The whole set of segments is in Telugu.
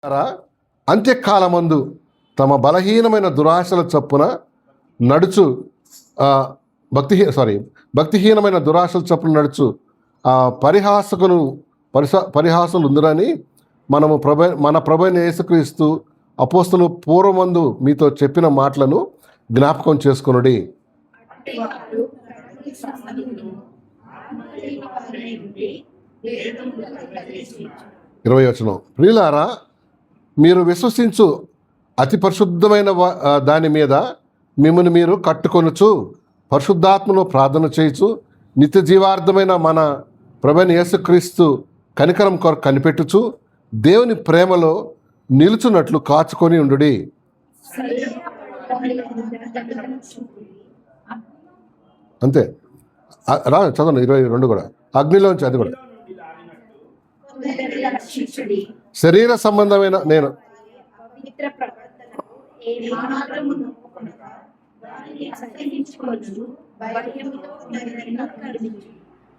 ద్వారా అంత్యకాలమందు తమ బలహీనమైన దురాశల చొప్పున నడుచు భక్తిహీనమైన దురాశల చొప్పున నడుచు పరిహాసలు ఉందిరని మన ప్రభు అయిన యేసుక్రీస్తు అపోస్తలు పూర్వమందు మీతో చెప్పిన మాటలను జ్ఞాపకం చేసుకొనుడి. 20వ వచనం, ప్రియులారా, మీరు విశ్వసించు అతి పరిశుద్ధమైన దాని మీద మిమ్మల్ని మీరు కట్టుకొనుచు పరిశుద్ధాత్మలో ప్రార్థన చేయుచు నిత్య జీవార్థమైన మన ప్రభువైన యేసుక్రీస్తు కనికరం కొరకు కనిపెట్టుచు దేవుని ప్రేమలో నిలుచున్నట్లు కాచుకొని ఉండుడి. అంతే, చదవండి 22 కూడా, అగ్నిలోంచి, అది కూడా శరీర సంబంధమైన నేను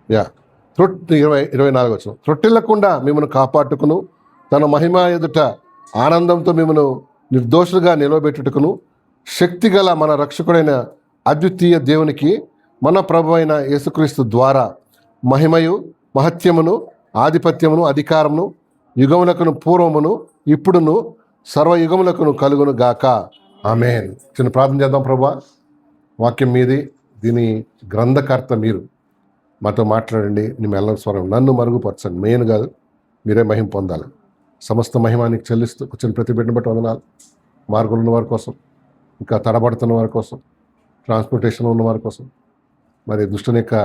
యా 24 వచ్చిన, త్రొట్టిల్లకుండా మిమ్మల్ని కాపాడుకును తన మహిమ ఎదుట ఆనందంతో మిమ్మల్ని నిర్దోషులుగా నిలవబెట్టుటకును శక్తిగల మన రక్షకుడైన అద్వితీయ దేవునికి మన ప్రభు అయిన యేసుక్రీస్తు ద్వారా మహిమయు మహత్యమును ఆధిపత్యమును అధికారమును యుగములకును పూర్వమును ఇప్పుడును సర్వయుగములకును కలుగును గాక. ఆమేన్. చిన్న ప్రార్థన చేద్దాం. ప్రభువా, వాక్యం మీది, దీని గ్రంథకర్త మీరు, మాతో మాట్లాడండి. నీ మెల్లని స్వరం నన్ను మరుగుపరచండి. మెయిన్ కాదు, మీరే మహిమ పొందాలి. సమస్త మహిమానికి చెల్లిస్తూ వచ్చిన ప్రతి బిడ్డను బట్టి వందనాలు. మార్గంలో ఉన్న వారి కోసం, ఇంకా తడబడుతున్న వారి కోసం, ట్రాన్స్పోర్టేషన్ ఉన్న వారి కోసం, మరి దుష్టుని యొక్క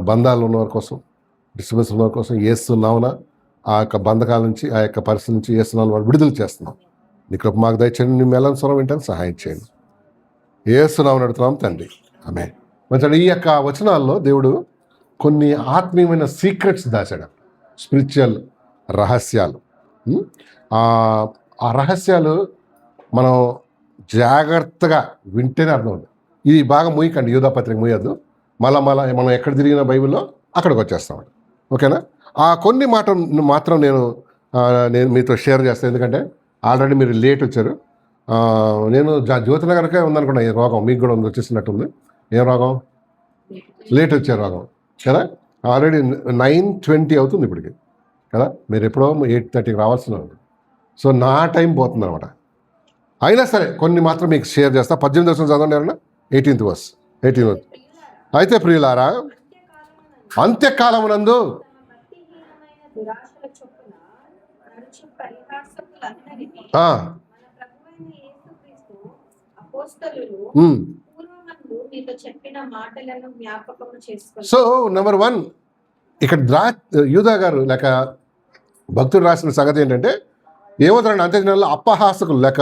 బంధాలు ఉన్నవారి కోసం, డిస్టర్బెన్స్ ఉన్నవారి కోసం ఏస్తున్నావున ఆ యొక్క బంధకాల నుంచి, ఆ యొక్క పరిస్థితి నుంచి ఏస్తున్నాను వారు విడుదల చేస్తున్నాం. నీ కృప మాకు దయచేయండి. నీ మెల్లని స్వరం వింటాను సహాయం చేయండి. ఏస్తున్నామని అడుగుతున్నాం తండ్రి. ఆమేన్. మంచి ఈ యొక్క వచనాల్లో దేవుడు కొన్ని ఆత్మీయమైన సీక్రెట్స్ దాచాడు, స్పిరిచువల్ రహస్యాలు. ఆ రహస్యాలు మనం జాగ్రత్తగా వింటేనే అర్థం ఉంది. ఇది బాగా మూయకండి, యూదా పత్రిక మూయద్దు. మళ్ళా మనం ఎక్కడ తిరిగిన బైబిల్లో అక్కడికి వచ్చేస్తామండి. ఓకేనా? ఆ కొన్ని మాత్రం నేను మీతో షేర్ చేస్తాను, ఎందుకంటే ఆల్రెడీ మీరు లేట్ వచ్చారు. నేను జ్యోతినగర్కే ఉందనుకున్నా ఈ రోగం, మీకు కూడా వచ్చేసినట్టుంది. ఏం రోగం? లేట్ వచ్చే రోగం కదా. ఆల్రెడీ 9:20 అవుతుంది ఇప్పటికి కదా. మీరు ఎప్పుడో 8:30కి రావాల్సిన. సో నా టైం పోతుంది అనమాట. అయినా సరే కొన్ని మాత్రం మీకు షేర్ చేస్తా. 18వ వచనం చదవండి ఎవరన్నా. 18th verse. అయితే ప్రియులారా, అంత్యకాలమునందు సో నెంబర్ 1 ఇక్కడ యూదా గారు లేక భక్తుడు రాసిన సంగతి ఏంటంటే, ఏమవుతారండి అంత్యదినాల్లో అపహాసకులు లేక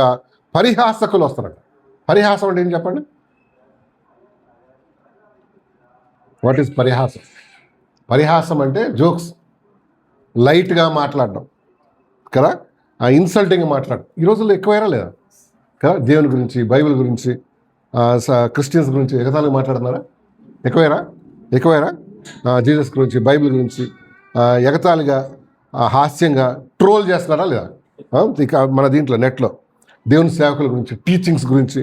పరిహాసకులు వస్తారంట. పరిహాసం అంటే ఏం చెప్పండి? వాట్ ఈస్ పరిహాసం? పరిహాసం అంటే జోక్స్, లైట్గా మాట్లాడడం కదా, ఇన్సల్టింగ్గా మాట్లాడడం. ఈ రోజుల్లో ఎక్కువైనా లేదా కదా? దేవుని గురించి, బైబిల్ గురించి, క్రిస్టియన్స్ గురించి ఎగతాళిగా మాట్లాడుతున్నారా? ఎక్కువైనా జీసస్ గురించి, బైబిల్ గురించి ఎగతాళిగా, హాస్యంగా ట్రోల్ చేస్తున్నారా లేదా? ఇక మన దీంట్లో నెట్లో దేవుని సేవకుల గురించి, టీచింగ్స్ గురించి,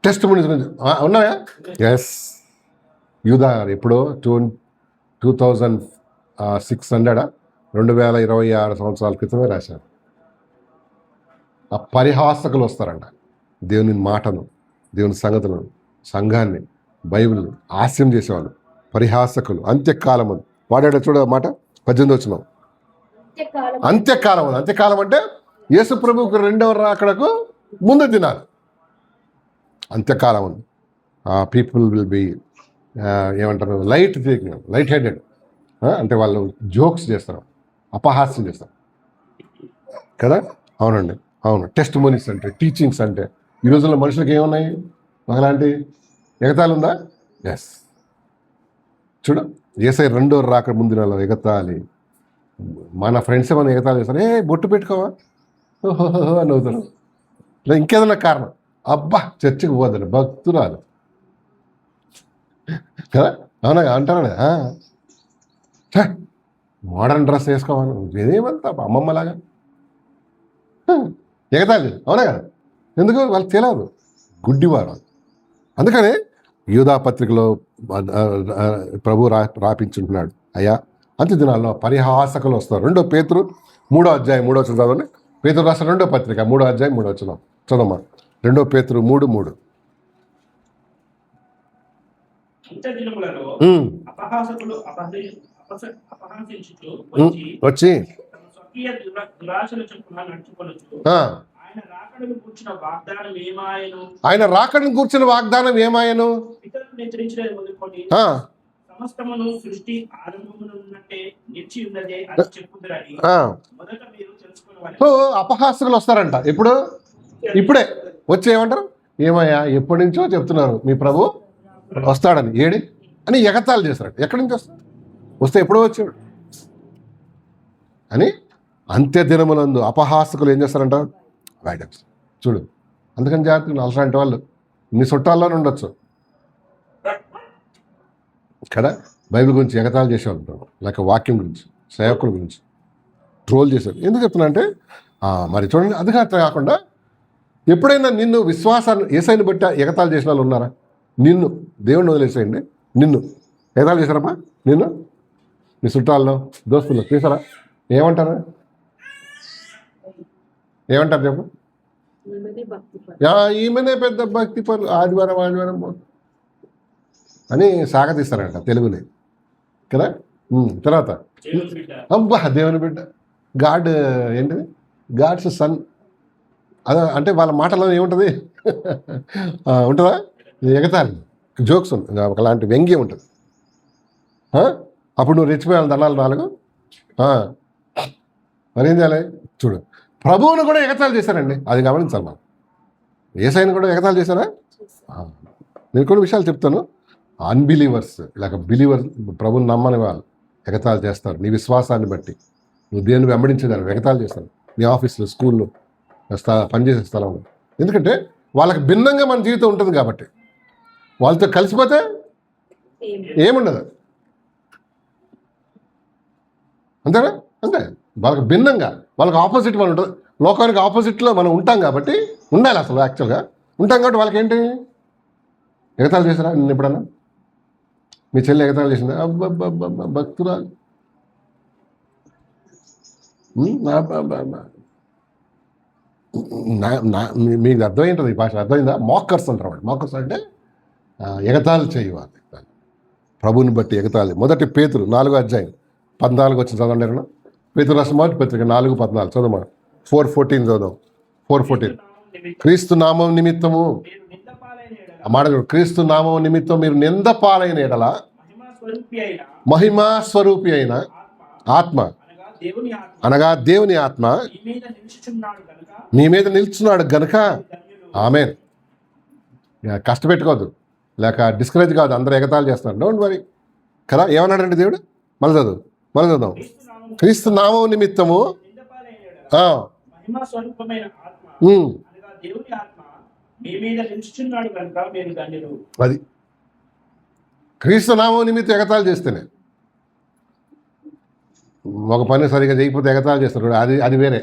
టెస్ట్ మనీస్ గురించి ఉన్నాయా? ఎస్. యూదా ఎప్పుడో 2026 సంవత్సరాల క్రితమే రాశారు. ఆ పరిహాసకులు వస్తారంట. దేవుని మాటను, దేవుని సంగతులను, సంఘాన్ని, బైబిల్ హాస్యం చేసేవాళ్ళు పరిహాసకులు. అంత్యకాలం అని వాడాడు చూడ మాట. 18వ వచనం, అంత్యకాలం. అంత్యకాలం అంటే యేసు ప్రభువుకు రెండవ రాకడకు ముందు దినాలు. అంత్యకాలం ఉంది. పీపుల్ విల్ బి ఏమంటారు, లైట్ హెడెడ్, అంటే వాళ్ళు జోక్స్ చేస్తారు, అపహాస్యం చేస్తారు కదా. అవునండి, అవును. టెస్ట్ మనీస్ అంటే, టీచింగ్స్ అంటే ఈ రోజుల్లో మనుషులకు ఏమున్నాయి? అలాంటి ఎగతాళి ఉందా? ఎస్. చూడు, యేసయ్య రెండో రాకడ ముందు నెల ఎగతాళి. మన ఫ్రెండ్స్ ఏమైనా ఎగతాళి చేస్తారు, బొట్టు పెట్టుకోవా అని అవుతారు. లేదా ఇంకేదన్నా కారణం, అబ్బా చర్చికి పోదని భక్తురాలు కదా, అవునా అంటారా? మోడర్న్ డ్రెస్ వేసుకోవాలి, ఏదేమంతా అమ్మమ్మలాగా ఎగతాళి, అవునా కదా? ఎందుకు? వాళ్ళకి తెలియదు, గుడ్డివారు. అందుకనే యూదా పత్రికలో ప్రభు రాపించుంటున్నాడు, అయ్యా అంత్య దినాల్లో పరిహాసకులు వస్తారు. 2 పేతురు 3వ అధ్యాయం 3వ వచనం చదవండి. పేతురు రాసిన 2వ పత్రిక 3వ అధ్యాయం 3వ వచనం చదవమ్మా. 2 పేతురు 3:3. వచ్చి ఆయన రాకడను కూర్చున్న వాగ్దానం ఏమాయను? అపహాసకులు వస్తారంట. ఎప్పుడు? ఇప్పుడే వచ్చి ఏమంటారు? ఏమయ్యా ఎప్పటి నుంచో చెప్తున్నారు మీ ప్రభు వస్తాడని, ఏడి అని ఎగతాళి చేస్తాడు. ఎక్కడి నుంచి వస్తాడు? వస్తే ఎప్పుడో వచ్చాడు అని. అంత్య దినములందు అపహాసకులు ఏం చేస్తారంట? రైడర్స్. చూడు, అందుకని జాగ్రత్తగా అలాంటి వాళ్ళు మీ చుట్టాల్లోనే ఉండొచ్చు కదా. బైబిల్ గురించి ఎగతాళి చేసేవాళ్ళు ఉంటారు, లేక వాక్యం గురించి, సేవకుల గురించి ట్రోల్ చేశారు. ఎందుకు చెప్తున్నా అంటే మరి చూడండి, అది కాకుండా ఎప్పుడైనా నిన్ను విశ్వాసాన్ని ఏసైని బట్టి ఎగతాళి చేసిన వాళ్ళు ఉన్నారా? నిన్ను దేవుడిని వదిలేసేయండి, నిన్ను ఎగతాళి చేశారమ్మా? నిన్ను మీ చుట్టాల్లో, దోస్తుల్లో చేశారా? ఏమంటారు? ఏమంటారు చెప్పు? ఈమెనే పెద్ద భక్తి పనులు, ఆదివారం అని సాగతీస్తారంట తెలుగుని కదా. తర్వాత అబ్బా దేవుని బిడ్డ, గాడ్ ఏంటిది, గాడ్స్ సన్. అదే అంటే వాళ్ళ మాటలో ఏముంటుంది? ఉంటుందా? ఎగతాళి, జోక్స్ ఉంటుంది, ఒకలాంటి వ్యంగ్యం ఉంటుంది. అప్పుడు నువ్వు రెచ్చిపోయాలి దండాలు 4. మరేం చేయాలి? చూడు, ప్రభువును కూడా ఎగతాళి చేశారండి, అది గమనించాలి మనం. యేసయ్యను కూడా ఎగతాళి చేశారా? నేను కొన్ని విషయాలు చెప్తాను. అన్బిలీవర్స్ లేక బిలీవర్స్, ప్రభుని నమ్మని వాళ్ళు ఎగతాళి చేస్తారు. నీ విశ్వాసాన్ని బట్టి నువ్వు దేవుని వెంబడించేదాన్ని ఎగతాళి చేస్తారు. నీ ఆఫీస్లో, స్కూల్లో, పనిచేసే స్థలంలో. ఎందుకంటే వాళ్ళకి భిన్నంగా మన జీవితం ఉంటుంది కాబట్టి. వాళ్ళతో కలిసిపోతే ఏముండదు, అంతేనా? అంతే. వాళ్ళకి భిన్నంగా, వాళ్ళకి ఆపోజిట్ మనం ఉంటుంది. లోకానికి ఆపోజిట్లో మనం ఉంటాం కాబట్టి ఉండాలి. అసలు యాక్చువల్గా ఉంటాం కాబట్టి వాళ్ళకి ఏంటి? ఎగతాళి చేశారా నిన్ను ఎప్పుడన్నా? మీ చెల్లి ఎగతాళి చేసిందా? అబ్బబ్బబ్బ భక్తురాలు, మీకు అర్థమైంటుంది ఈ భాష, అర్థమైందా? మాకర్స్ అంటారు వాళ్ళు. మాకర్స్ అంటే ఎగతాళి చేయవాలి, ప్రభుని బట్టి ఎగతాళి. 1 పేతురు 4వ అధ్యాయం 14 వచ్చిన చదవండి. పేతురు రాసిన మొదటి పత్రిక 4:14 చదవమా. 4:14 చదువు. 4:14. క్రీస్తు నామం నిమిత్తము, మాట చూడు, క్రీస్తు నామం నిమిత్తం మీరు నింద పాలైన ఎడల మహిమా స్వరూపి అయిన ఆత్మ, అనగా దేవుని ఆత్మ మీ మీద నిల్చున్నాడు గనుక. ఆమేన్. కష్టపెట్టుకోవద్దు, లేక డిస్కరేజ్ కాదు. అందరూ ఎగతాళి చేస్తున్నారు, డోంట్ వరీ కదా. ఏమన్నాడంటే దేవుడు? మళ్ళీ చదువు. క్రీస్తు నామం నిమిత్తము అది క్రీస్తు నామం నిమిత్తం ఎగతాళి చేస్తేనే. ఒక పని సరిగా చేయకపోతే ఎగతాళి చేస్తారు, అది వేరే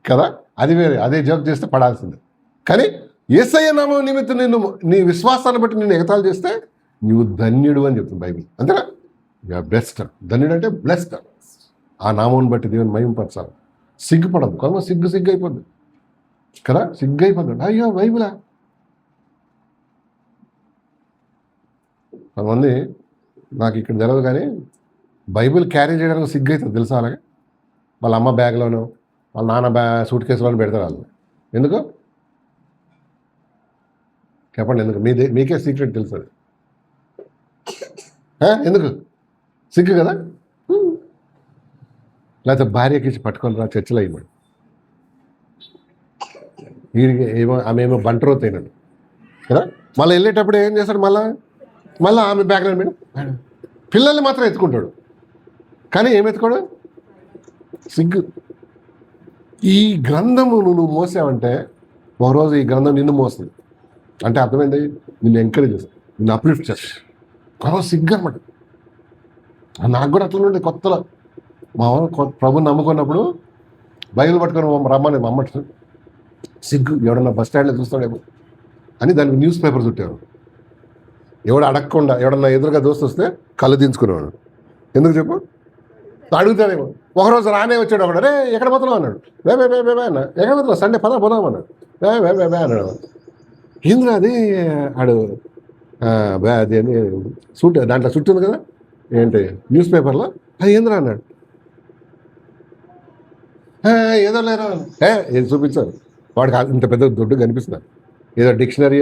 కదా, అది వేరే. అదే జోక్ చేస్తే పడాల్సిందే. కానీ యేసయ్య నామం నిమిత్తం నీ విశ్వాసాన్ని బట్టి నేను ఎగతాళి చేస్తే నువ్వు ధన్యుడు అని చెప్తుంది బైబిల్. అంతేనా? బ్లెస్డ్. ధన్యుడు అంటే బ్లెస్డ్. ఆ నామం బట్టి దేవుని మహిమపరచాలి. సిగ్గుపడదు. కొంత సిగ్గు అయిపోద్ది కదా, సిగ్గు అయిపోద్ది. అయ్యో బైబిలా. కొంతమంది నాకు ఇక్కడ తెలియదు కానీ బైబిల్ క్యారీ చేయడానికి సిగ్గు అవుతుంది తెలుసా. అలాగే వాళ్ళ అమ్మ బ్యాగ్లోనో వాళ్ళ నాన్న సూట్ కేసులోనూ పెడతారు వాళ్ళు. ఎందుకు చెప్పండి? ఎందుకు? మీకే సీక్రెట్ తెలుస్తుంది. ఎందుకు సిగ్గు కదా. లేకపోతే భార్యకి ఇచ్చి పట్టుకొని రా చర్చలో అయ్యాడు, వీడికి ఆమె ఏమో బంటరోత్ అయినాడు కదా. మళ్ళీ వెళ్ళేటప్పుడు ఏం చేస్తాడు? మళ్ళీ ఆమె బ్యాగ్లో మేడం పిల్లల్ని మాత్రం ఎత్తుకుంటాడు, కానీ ఏం ఎత్తుకోడు? సిగ్గు. ఈ గ్రంథము నువ్వు మోసావంటే ఒకరోజు ఈ గ్రంథం నిన్ను మోస్తుంది. అంటే అర్థమైంది, నిన్ను ఎంకరేజ్ చేస్తుంది, నిన్ను అప్లిఫ్ట్ చేస్తుంది. ఒకరోజు సిగ్గు అనమాట. నాకు కూడా అట్లా ఉండే కొత్తలో మా ప్రభుని నమ్ముకున్నప్పుడు బైబిల్ పట్టుకొని రమ్మని మా అమ్మ సిగ్గు, ఎవడన్నా బస్ స్టాండ్లో చూస్తాడేమో అని దానికి న్యూస్ పేపర్ చుట్టారు. ఎవడు అడగకుండా ఎవడన్నా ఎదురుగా దోస్తు వస్తే కళ్ళు దించుకునేవాడు. ఎందుకు చెప్పు, అడుగుతాడేమో. ఒకరోజు రానే వచ్చాడు ఒకడు, రే ఎక్కడ పోతున్నావు అన్నాడు. బే బే బే బే బే అన్న, ఎక్కడ పోతున్నావు, సండే పోదాం అన్నాడు. బే బే బే బే అన్నాడు. ఏంద్రా అది ఆడు బే అది అని చుట్టూ దాంట్లో చుట్టూ ఉంది కదా ఏంటి న్యూస్ పేపర్లో, అది ఏంద్రా అన్నాడు. ఏదో లేరా ఏది చూపించారు. వాడికి ఇంత పెద్ద దొడ్డు కనిపిస్తున్నారు. ఏదో డిక్షనరీ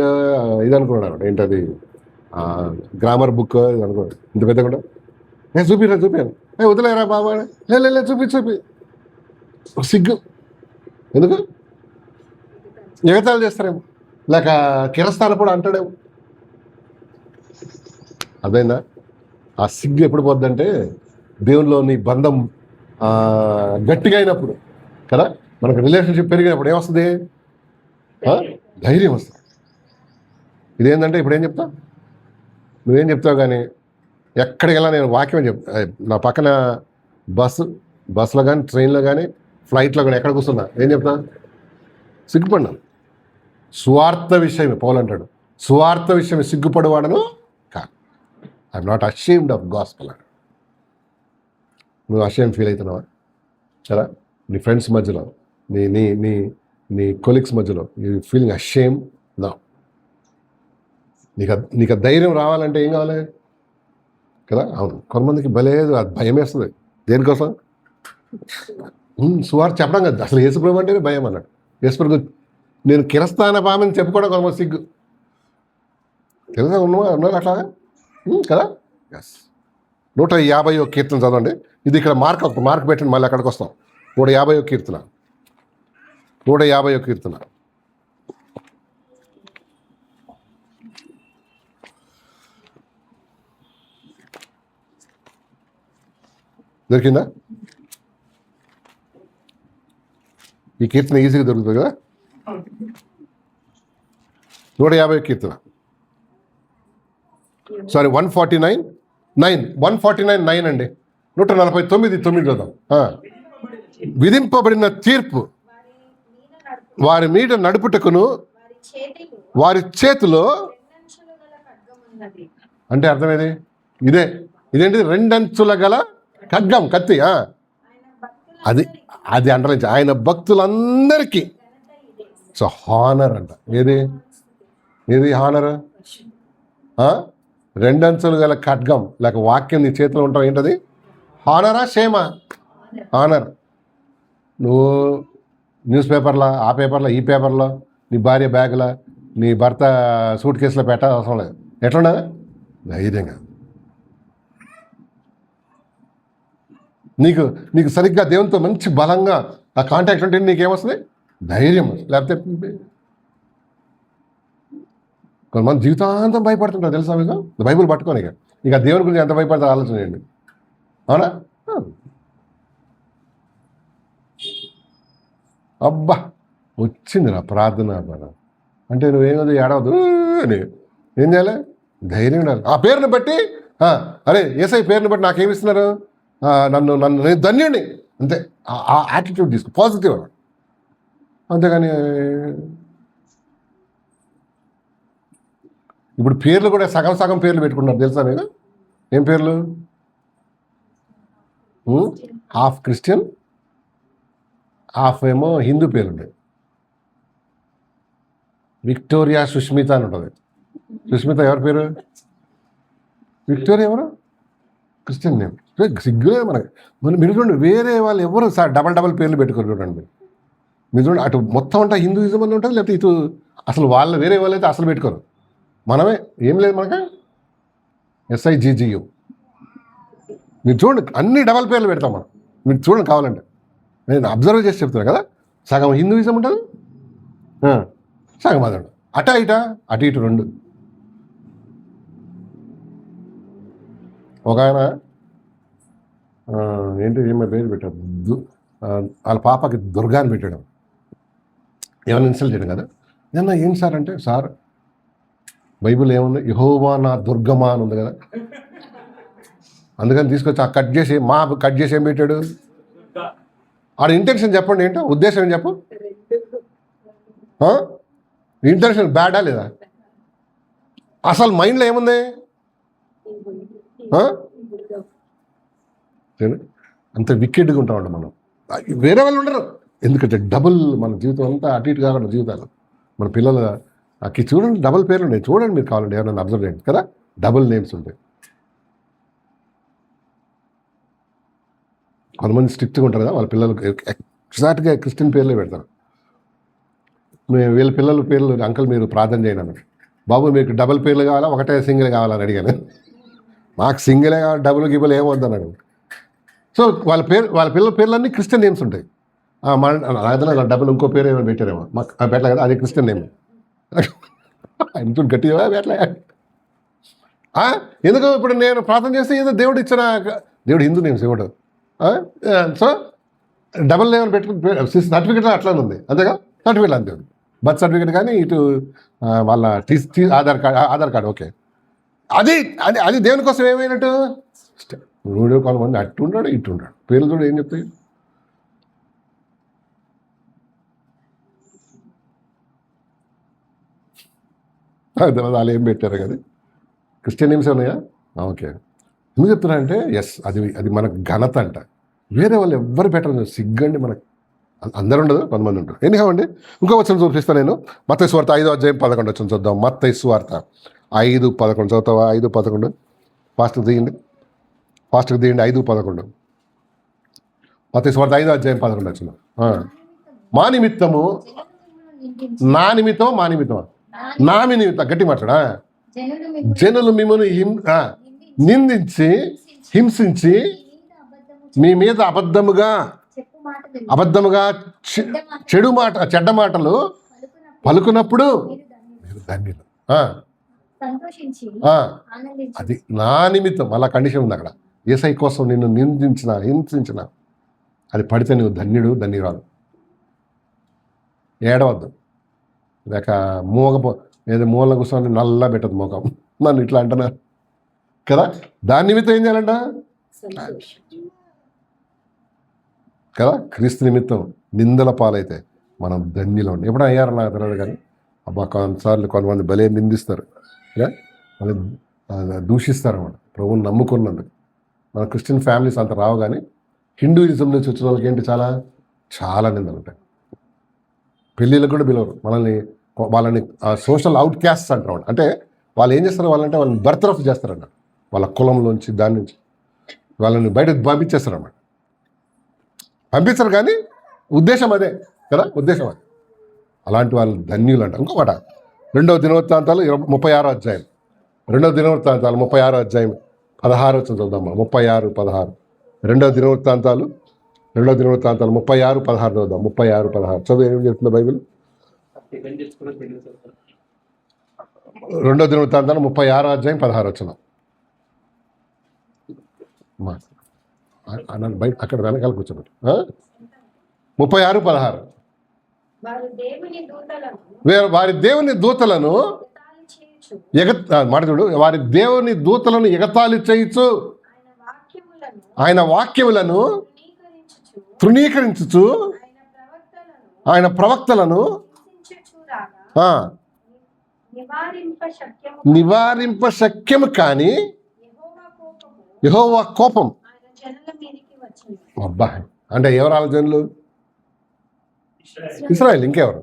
ఇది అనుకున్నాడు, ఏంటది గ్రామర్ బుక్ ఇది అనుకున్నాడు. ఇంత పెద్ద కూడా చూపాను వదిలేరా బాబా, లే చూపి సిగ్గు. ఎందుకు ఎగతాలు చేస్తారేమో, లేక కిరస్థానం కూడా అంటాడేమో. అదైందా? ఆ సిగ్గు ఎప్పుడు పోద్దంటే దేవునిలో నీ బంధం గట్టిగా అయినప్పుడు కదా, మనకు రిలేషన్షిప్ పెరిగినప్పుడు ఏమొస్తుంది, ధైర్యం వస్తుంది. ఇదేంటంటే ఇప్పుడు ఏం చెప్తా, నువ్వేం చెప్తావు కానీ ఎక్కడికి వెళ్ళా నేను వాక్యం చెప్తా. నా పక్కన బస్సులో కానీ ట్రైన్లో కానీ ఫ్లైట్లో కానీ ఎక్కడ కూర్చున్నా ఏం చెప్తా, సిగ్గుపడినాను. స్వార్థ విషయమే పౌలు అంటాడు, స్వార్థ విషయమే సిగ్గుపడేవాడను కాదు. I'm not ashamed of gospel. నువ్వు అషేమ్ ఫీల్ అవుతున్నావా కదా, నీ ఫ్రెండ్స్ మధ్యలో, నీ నీ నీ నీ కొలీగ్స్ మధ్యలో యూ ఫీలింగ్ అషేమ్ నా. నీకు ధైర్యం రావాలంటే ఏం కావాలి కదా. అవును, కొంతమందికి భలేదు, అది భయం వేస్తుంది. దేనికోసం? సువార్త చెప్పడం కదా, అసలు యేసుప్రభు అంటేనే భయం అన్నాడు. యేసుప్రభు నేను కిరస్థాన పామని చెప్పుకోవడం కొంతమంది సిగ్గు. తెలుసా ఉన్నారు అట్లా కదా. ఎస్, 150వ కీర్తన చదవండి. ఇది ఇక్కడ మార్క్ పెట్టండి, మళ్ళీ అక్కడికి వస్తాం. 150వ కీర్తన, 150వ కీర్తన. దొరికిందా? ఈ కీర్తన ఈజీగా దొరుకుతుంది కదా. 150వ కీర్తన, సారీ 149:9 అండి. 149:9 చూద్దాం. విధింపబడిన తీర్పు వారి మీద నడుపుటకును వారి చేతిలో అంటే అర్థమేది, ఇదేంటిది, 2 అంచుల గల ఖడ్గం, కత్తి. అది అంటారు ఆయన భక్తులందరికీ. సో హానర్ అంట. ఏది హానర్? 2 అంచులు గల ఖడ్గం లేక వాక్యం నీ చేతిలో ఉంటావు. ఏంటది? హానరా షేమా? హానర్. నువ్వు న్యూస్ పేపర్లో, ఆ పేపర్లో, ఈ పేపర్లో, నీ భార్య బ్యాగులో, నీ భర్త సూట్ కేసులో పెట్టాల్సిన అవసరం లేదు. ఎట్లుండదు? ధైర్యంగా. నీకు సరిగ్గా దేవునితో మంచి బలంగా ఆ కాంటాక్ట్ ఉంటే నీకేమొస్తుంది? ధైర్యం. లేకపోతే కొంతమంది జీవితాంతం భయపడుతుంటారు తెలుసా మీకు, బైబిల్ పట్టుకొని. ఇక దేవుని గురించి ఎంత భయపడతారో ఆలోచన చేయండి. అవునా? అబ్బా వచ్చింది నా ప్రార్థన అంటే నువ్వేమది ఏడవద్దు అని ఏం చేయాలి? ధైర్యం ఉండాలి. ఆ పేరుని బట్టి అరే యేసయ్య పేరుని బట్టి నాకేమిస్తున్నారు, నన్ను నేను ధన్యుడిని, అంతే. ఆ యాటిట్యూడ్ తీసుకో, పాజిటివ్. అంతేగాని ఇప్పుడు పేర్లు కూడా సగం పేర్లు పెట్టుకున్నారు తెలుసా మీరు? ఏం పేర్లు? హాఫ్ క్రిస్టియన్, హాఫ్ ఏమో హిందూ పేరు ఉండేది. విక్టోరియా సుష్మిత అని ఉంటుంది. సుష్మిత ఎవరి పేరు? విక్టోరియా ఎవరు? Christian name. సిగ్గులే మనకి. మీరు చూడండి, వేరే వాళ్ళు ఎవరు సార్ డబల్ పేర్లు పెట్టుకోరు చూడండి. మీరు చూడండి, అటు మొత్తం అంతా హిందూయిజం అని ఉంటుంది, లేకపోతే ఇటు అసలు వాళ్ళ వేరే వాళ్ళు అయితే అసలు పెట్టుకోరు. మనమే ఏం లేదు మనకి SIGGU. మీరు చూడండి, అన్ని డబల్ పేర్లు పెడతాం మనం. మీరు చూడండి కావాలంటే, నేను అబ్జర్వ్ చేసి చెప్తాను కదా. సగం హిందూయిజం ఉంటుంది, సగం అది ఉంటుంది. అటు ఇటు 2. ఒక ఆయన ఏంటి ఏమో పేరు పెట్టాడు, వాళ్ళ పాపకి దుర్గా అని పెట్టాడు. ఏమైనా ఇన్సల్ట్ చేయడం కదా. ఏమన్నా ఏం సార్ అంటే, సార్ బైబిల్ ఏముంది, యెహోవా నా దుర్గమా అని ఉంది కదా, అందుకని తీసుకొచ్చి కట్ చేసి ఏం పెట్టాడు, ఆడ ఇంటెన్షన్ చెప్పండి, ఏంటో ఉద్దేశం ఏం చెప్పు. ఇంటెన్షన్ బ్యాడా లేదా? అసలు మైండ్లో ఏముంది? అంత వికెట్గా ఉంటామంట మనం. వేరే వాళ్ళు ఉండరు, ఎందుకంటే డబుల్ మన జీవితం అంతా అటు ఇటు కాకుండా జీవితాలు. మన పిల్లలకి చూడండి డబుల్ పేర్లు ఉన్నాయి, చూడండి మీరు కావాలండి, ఎవరైనా అబ్జర్వ్ చేయండి కదా, డబుల్ నేమ్స్ ఉంటాయి. కొంతమంది స్ట్రిక్ట్గా ఉంటారు కదా, వాళ్ళ పిల్లలు ఎగ్జాక్ట్గా క్రిస్టియన్ పేర్లే పెడతారు. వీళ్ళ పిల్లల పేర్లు, అంకుల్ మీరు ప్రార్థన చేయండి అన్నారు. బాబు మీకు డబుల్ పేర్లు కావాలా, ఒకటే సింగిల్ కావాలని అడిగాను. మాకు సింగిలే కావాలి, డబుల్ గిబుల్ ఏమొద్దన్నాడు. సో వాళ్ళ పిల్లల పేర్లన్నీ క్రిస్టియన్ నేమ్స్ ఉంటాయి. మన డబుల్ ఇంకో పేరు ఏమైనా పెట్టారేమో, మాకు పెట్టలే కదా, అది క్రిస్టియన్ నేమ్. ఇంట్లో గట్టిగా పెట్టలే. ఎందుకు ఇప్పుడు నేను ప్రార్థన చేస్తే ఏదో దేవుడు ఇచ్చిన, దేవుడు హిందూ నేమ్స్ ఇవ్వడు. సో డబుల్ నేమ్ పెట్టుకుని సర్టిఫికెట్ అట్లానే ఉంది, అంతేగా, సర్టిఫికెట్ అంతే ఉంది, బర్త్ సర్టిఫికెట్ కానీ ఇటు వాళ్ళ ఆధార్ కార్డు ఓకే. అది అది అది దేవుని కోసం ఏమైనట్టు. వీడియో కొంతమంది అట్టు ఉన్నాడు ఇటు ఉన్నాడు, పేర్లు చూడు ఏం చెప్తాయి. తర్వాత వాళ్ళు ఏం పెట్టారు కదా, క్రిస్టియన్ నేమ్స్ ఉన్నాయా, ఓకే. ఎందుకు చెప్తున్నా అంటే ఎస్, అది మనకు ఘనత అంట. వేరే వాళ్ళు ఎవ్వరు పెట్టరు, సిగ్గండి మనకు. అందరు ఉండదు, కొంతమంది ఉంటారు. ఎన్ని కావండి. ఇంకో వచనం చూపిస్తాను నేను, మత్తయి సువార్త 5వ అధ్యాయం 11 వచనం చూద్దాం. మత్తయి సువార్త 5:11 చదువుతావా? 5:11 ఫాస్ట్కి తీయండి, 5:11 మత్తయి సువార్త 5వ అధ్యాయం 11 వచనం. మా నిమిత్తము, నా నిమిత్తం, మా నిమిత్తమా, నా నిమిత్తం, గట్టి మాట్లాడా. జనులు మిమ్మల్ని నిందించి హింసించి మీ మీద అబద్ధముగా చెడ్డ మాటలు పలుకున్నప్పుడు మీరు ధన్యులు. అది నా నిమిత్తం, అలా కండిషన్ ఉంది అక్కడ. యేసయ్య కోసం నిన్ను హింసించిన అది పడితే నువ్వు ధన్యుడు, ధన్యురాలు. ఏడవద్దు, లేక ఏదో మూల కూర్చొని నల్ల పెట్టదు ముఖం, నన్ను ఇట్లా అంటున్నారు కదా. దాని నిమిత్తం ఏం చేయాలంట కదా, క్రీస్తు నిమిత్తం నిందల పాలైతే మనం ధన్యులు ఉండి. ఎప్పుడైనా అయ్యారు నాకు తెలియదు కానీ, అబ్బా కొన్నిసార్లు కొంతమంది భలే నిందిస్తారు, మళ్ళీ దూషిస్తారు అన్నమాట ప్రభువుని నమ్ముకున్నందుకు. మన క్రిస్టియన్ ఫ్యామిలీస్ అంత రావు, కానీ హిందూయిజం నుంచి వచ్చిన వాళ్ళకి ఏంటి చాలా నిందలు ఉంటాయి. పెళ్ళిళ్ళకు కూడా పిలవరు వాళ్ళని సోషల్ అవుట్ క్యాస్ట్స్ అంటారు. అంటే వాళ్ళు ఏం చేస్తారు, వాళ్ళని బర్తరఫ్ చేస్తారన్న, వాళ్ళ కులంలోంచి దాని నుంచి వాళ్ళని బయటకు పంపించేస్తారు అన్నమాట. పంపించరు కానీ ఉద్దేశం అదే కదా, ఉద్దేశం అదే. అలాంటి వాళ్ళు ధన్యులు అంట. ఇంకో మాట, 2వ దినవృత్తాంతాలు 36వ అధ్యాయం, 2వ దినవృత్తాంతాలు 36వ అధ్యాయం 16 వచ్చిన చూద్దామా. 36:16 2వ దినవృత్తాంతాలు 36:16 చూద్దాం. 36:16 చదువు ఏం చెప్తుందో బైబిల్. 2వ దినవృత్తాంతాలు 36వ అధ్యాయం 16 వచ్చిన బయట అక్కడ వెనకాల కూర్చోబెట్టి 36:16 వారి దేవుని దూతలను మాట చూడు, వారి దేవుని దూతలను ఎగతాళి చేయొచ్చు, ఆయన వాక్యములను తృణీకరించుచు, ఆయన ప్రవక్తలను నివారింప శక్యము కానీ యెహోవా కోపం. అబ్బా, అంటే ఎవరు ఆలోచనలు? ఇశ్రాయేల్, ఇంకెవరు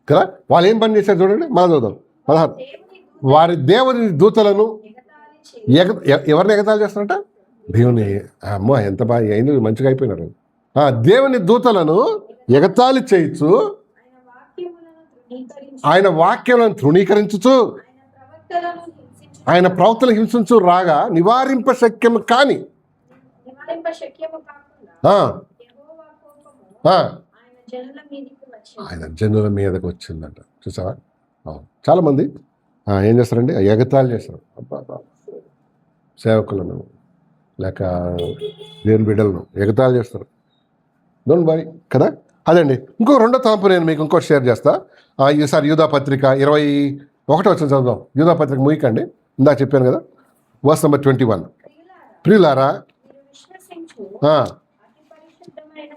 కదా. వాళ్ళు ఏం పని చేశారు చూడండి, మన చదువుతాం 16. వారి దేవుని దూతలను ఎవరిని ఎగతాళి చేస్తారంట? దేవుని. అమ్మో, ఎంత బాగా అయింది, మంచిగా అయిపోయినారు. దేవుని దూతలను ఎగతాళి చేయొచ్చు, ఆయన వాక్యములను తృణీకరించుచు, ఆయన ప్రవక్తలు హింసించు రాగా నివారింప శక్యము కానీ. ఆయన జనుల మీదకి వచ్చిందంట. చూసావా, చాలామంది ఏం చేస్తారండి, ఎగతాళి చేస్తారు. సేవకులను లేక దేవుని బిడ్డలను ఎగతాళి చేస్తారు. డోంట్ వరీ కదా. అదండి. ఇంకో రెండో తలంపు నేను మీకు ఇంకోటి షేర్ చేస్తా. ఈసారి యూదా పత్రిక 21 వచ్చిన చదువుదాం. యూదా పత్రిక ముయ్యకండి, ఇందాక చెప్పాను కదా, వర్స్ నెంబర్ 21. ప్రియులారా,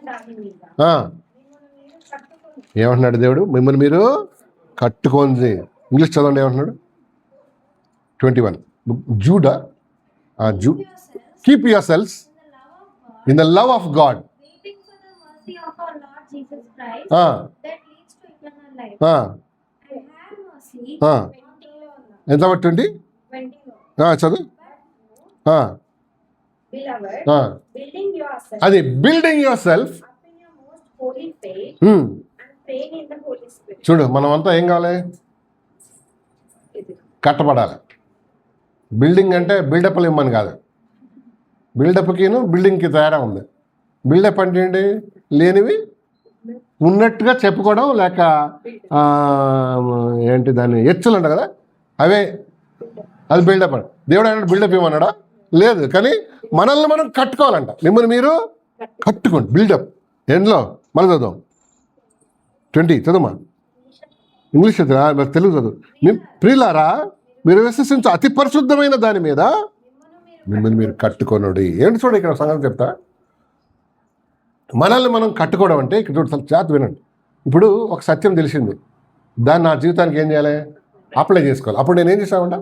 దాని మీద ఆ, మిమ్మల్ని మీరు కట్టుకొని ఏమంటున్నాడు దేవుడు? మిమ్మల్ని మీరు కట్టుకోండి. ఇంగ్లీష్ చదవండి, ఏమంటున్నాడు? 21. JUDA zoo yourselves keep your cells in the love of God, in the love of God. waiting for the mercy of our Lord Jesus Christ that leads to eternal life. And have mercy. 20 ఎంత పట్టుండి 20 చదువు. Beloved, building yourself అది building your self. up in your most holy faith and praying in the Holy Spirit. చూడు, మనం అంతా ఏం కావాలి? కట్టబడాలి. బిల్డింగ్ అంటే బిల్డప్లు ఇమ్మని కాదు. బిల్డప్కిను బిల్డింగ్కి తేడా ఉంది. బిల్డప్ అంటే ఏంటి? లేనివి ఉన్నట్టుగా చెప్పుకోవడం, లేక ఏంటి దాన్ని ఎచ్చులు అంట కదా, అవే. అది బిల్డప్ అంట. దేవుడు అన్నాడు బిల్డప్ ఇవ్వమన్నాడా? లేదు. కానీ మనల్ని మనం కట్టుకోవాలంట. మిమ్మల్ని మీరు కట్టుకోండి. బిల్డప్ ఎందులో? మన చదువు 20 చదువుమా. ఇంగ్లీష్ చదువు, మరి తెలుగు చదువు. ప్రియులారా, మీరు విశ్వసించు అతి పరిశుద్ధమైన దాని మీద మిమ్మల్ని మీరు కట్టుకోనుడి. ఏంటి చూడ, ఇక్కడ సంగతి చెప్తా. మనల్ని మనం కట్టుకోవడం అంటే ఇక్కడ చూడు, జాగ్రత్త వినండి. ఇప్పుడు ఒక సత్యం తెలిసింది, దాన్ని నా జీవితానికి ఏం చేయాలి? అప్లై చేసుకోవాలి. అప్పుడు నేను ఏం చేశానంట,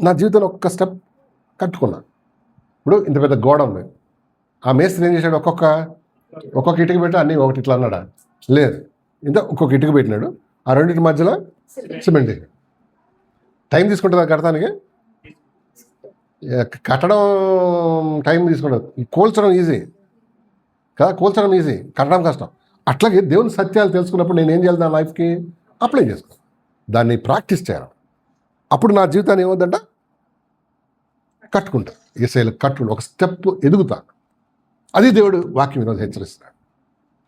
నా జీవితంలో ఒక్క స్టెప్ కట్టుకున్నా. ఇప్పుడు ఇంత పెద్ద గోడ ఉంది. ఆ మేస్త్రి ఏం చేశాడు? ఒక్కొక్క ఇటుక పెట్టి అన్నీ ఒకటి ఇట్లా అన్నాడా? లేదు. ఇంత ఒక్కొక్క ఇటుక పెట్టినాడు. ఆ రెండింటి మధ్యలో సిమెంట్ వేసాడు. టైం తీసుకుంటుంది కట్టడానికి. కట్టడం టైం తీసుకుంటుంది, కోల్చడం ఈజీ కదా. కోల్చడం ఈజీ, కట్టడం కష్టం. అట్లాగే దేవుని సత్యాలు తెలుసుకున్నప్పుడు నేను ఏం చేయాలి? నా లైఫ్కి అప్లై చేసుకో, దాన్ని ప్రాక్టీస్ చేయాలి. అప్పుడు నా జీవితాన్ని ఏమవుతుందంట, కట్టుకుంటా. ఏసైలు కట్టుకుంటా, ఒక స్టెప్ ఎదుగుతా. అది దేవుడు వాక్యం ఈరోజు హెచ్చరిస్తున్నాడు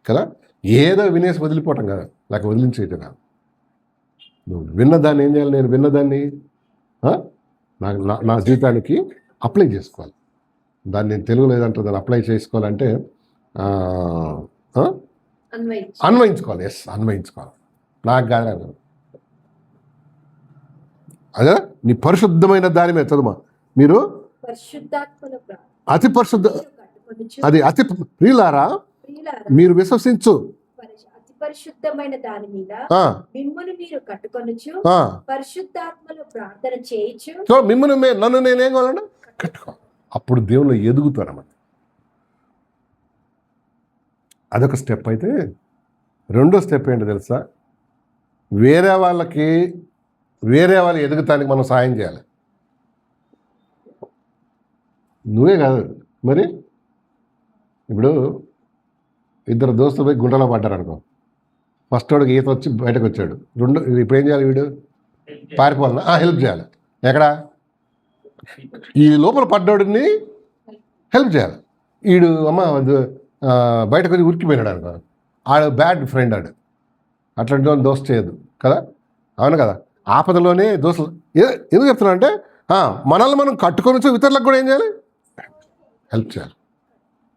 కదా. ఏదో వినేసి వదిలిపోవటం కదా, లేక వదిలించేయటం కాదు. నువ్వు విన్నదాన్ని ఏం చేయాలి? నేను విన్నదాన్ని నా జీవితానికి అప్లై చేసుకోవాలి. దాన్ని నేను తెలుగులో ఏదంటే దాన్ని అప్లై చేసుకోవాలంటే అన్వయించుకోవాలి. ఎస్, అన్వయించుకోవాలి. నాకు కాదు అదే. నీ పరిశుద్ధమైన దాని మీద చదువు. మీరు అతి పరిశుద్ధ, అది అతి ప్రియులారా మీరు విశ్వసించు అతి పరిశుద్ధమైన దాని మీద మిమ్మును మీరు కట్టుకొనుచు పరిశుద్ధాత్మలో ప్రార్థన చేయొచ్చు. సో మిమ్మల్ని నన్ను నేనేం కావాలంటే కట్టుకో. అప్పుడు దేవుళ్ళు ఎదుగుతారన్నమాట. అదొక స్టెప్. అయితే రెండో స్టెప్ ఏంటో తెలుసా? వేరే వాళ్ళు ఎదుగుతానికి మనం సాయం చేయాలి. నువ్వే కాదు మరి. ఇప్పుడు ఇద్దరు దోస్తులు పోయి గుంటలో పడ్డారు అనుకో. ఫస్ట్ వాడికి ఈత వచ్చి బయటకు వచ్చాడు. ఇప్పుడు ఏం చేయాలి? వీడు పారిపోవాలన్నా హెల్ప్ చేయాలి. ఎక్కడ? ఈ లోపల పడ్డాడిని హెల్ప్ చేయాలి. వీడు బయటకు వచ్చి ఉరికిపోయినాడు అనుకో, ఆడు బ్యాడ్ ఫ్రెండ్. అట్లాంటి వాళ్ళు దోస్తు చేయొద్దు కదా. అవును కదా. ఆపదలోనే దోస్తులు. ఎందుకు చెప్తున్నా అంటే మనల్ని మనం కట్టుకొని ఇతరులకు కూడా ఏం చేయాలి? హెల్ప్ చేయాలి.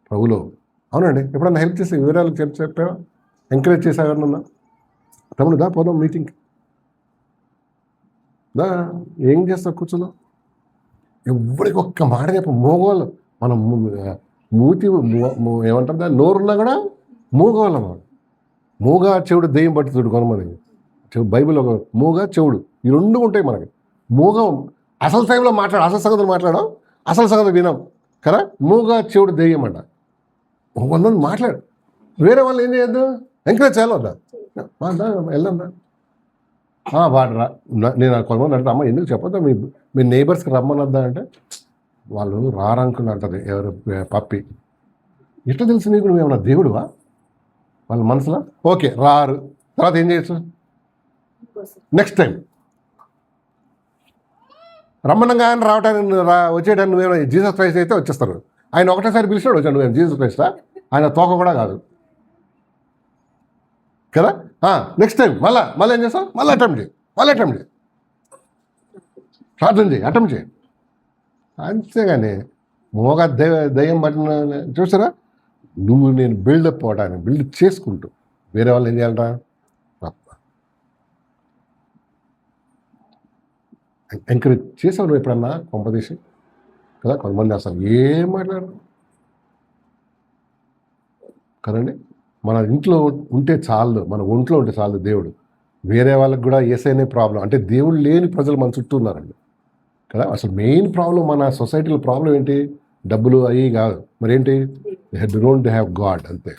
ప్రభులో అవునండి. ఎప్పుడన్నా హెల్ప్ చేసి వివరాలు చెప్పావా? ఎంకరేజ్ చేసావు ఎవరన్నా? తమ్ముడు దా పోదాం మీటింగ్కి, దా ఏం చేస్తావు కూర్చున్నావు. ఎవరికి ఒక్క మాట చెప్ప. మోగోళ్ళు మనం మూతి ఏమంటారు దాన్ని, నోరున్నా కూడా మూగోళ్ళం. మూగా చెవుడు దెయ్యం పట్టుతుడు కొనమని బైబిల్. ఒక మూగా చెవుడు ఈ రెండు ఉంటాయి మనకి. మూగం అసలు టైంలో అసలు సంగతులు మాట్లాడడం, అసలు సంగతి వినం కదా. మూగా చెవుడు దెయ్యం అంట. కొంతమంది మాట్లాడు. వేరే వాళ్ళు ఏం చేయొద్దు, ఎంకరేజ్ చేయాలి. వద్దా వెళ్దాం వాడరా. నేను కొంతమంది అంటే అమ్మ ఎందుకు చెప్పొద్దా మీ నైబర్స్కి రమ్మనొద్దా అంటే వాళ్ళు రారనుకుని అంటది. ఎవరు? పప్పి. ఎట్లా తెలుసు నీకు? నువ్వేమన్నా దేవుడువా వాళ్ళ మనసులో? ఓకే రారు. తర్వాత ఏం చేయొచ్చు? నెక్స్ట్ టైం రమ్మనంగా ఆయన రావటానికి వచ్చేయడానికి నువ్వేమో జీసస్ క్రైస్ట్ అయితే వచ్చేస్తారు. ఆయన ఒకటేసారి పిలిచాడు వచ్చాడు. నువ్వేం జీసస్ క్రైస్టా? ఆయన తోక కూడా కాదు కదా. నెక్స్ట్ టైం మళ్ళీ ఏం చేస్తావు? మళ్ళీ అటెంప్ట్ చేయి. ప్రార్థన చేయి, అటెంప్ట్ చేయి. అంతేగాని మోగా దయ్యం పట్టిన చూసారా? నేను బిల్డప్ అవడానికి బిల్డ్ చేసుకుంటూ వేరే వాళ్ళు ఏం చేయాలరా? ఎంకరేజ్ చేసావు నువ్వు ఎప్పుడన్నా? కొంపదీసి కదా. కొంతమంది అసలు ఏం మాట్లాడరు. కదండి. మన ఇంట్లో ఉంటే చాలు, మన ఒంట్లో ఉంటే చాలు దేవుడు. వేరే వాళ్ళకి కూడా ఏసైనే ప్రాబ్లం. అంటే దేవుడు లేని ప్రజలు మన చుట్టూ ఉన్నారండి కదా. అసలు మెయిన్ ప్రాబ్లం మన సొసైటీలో ప్రాబ్లం ఏంటి? డబ్బులు అవి కాదు, మరేంటి? డోంట్ హ్యావ్ గాడ్, అంతే.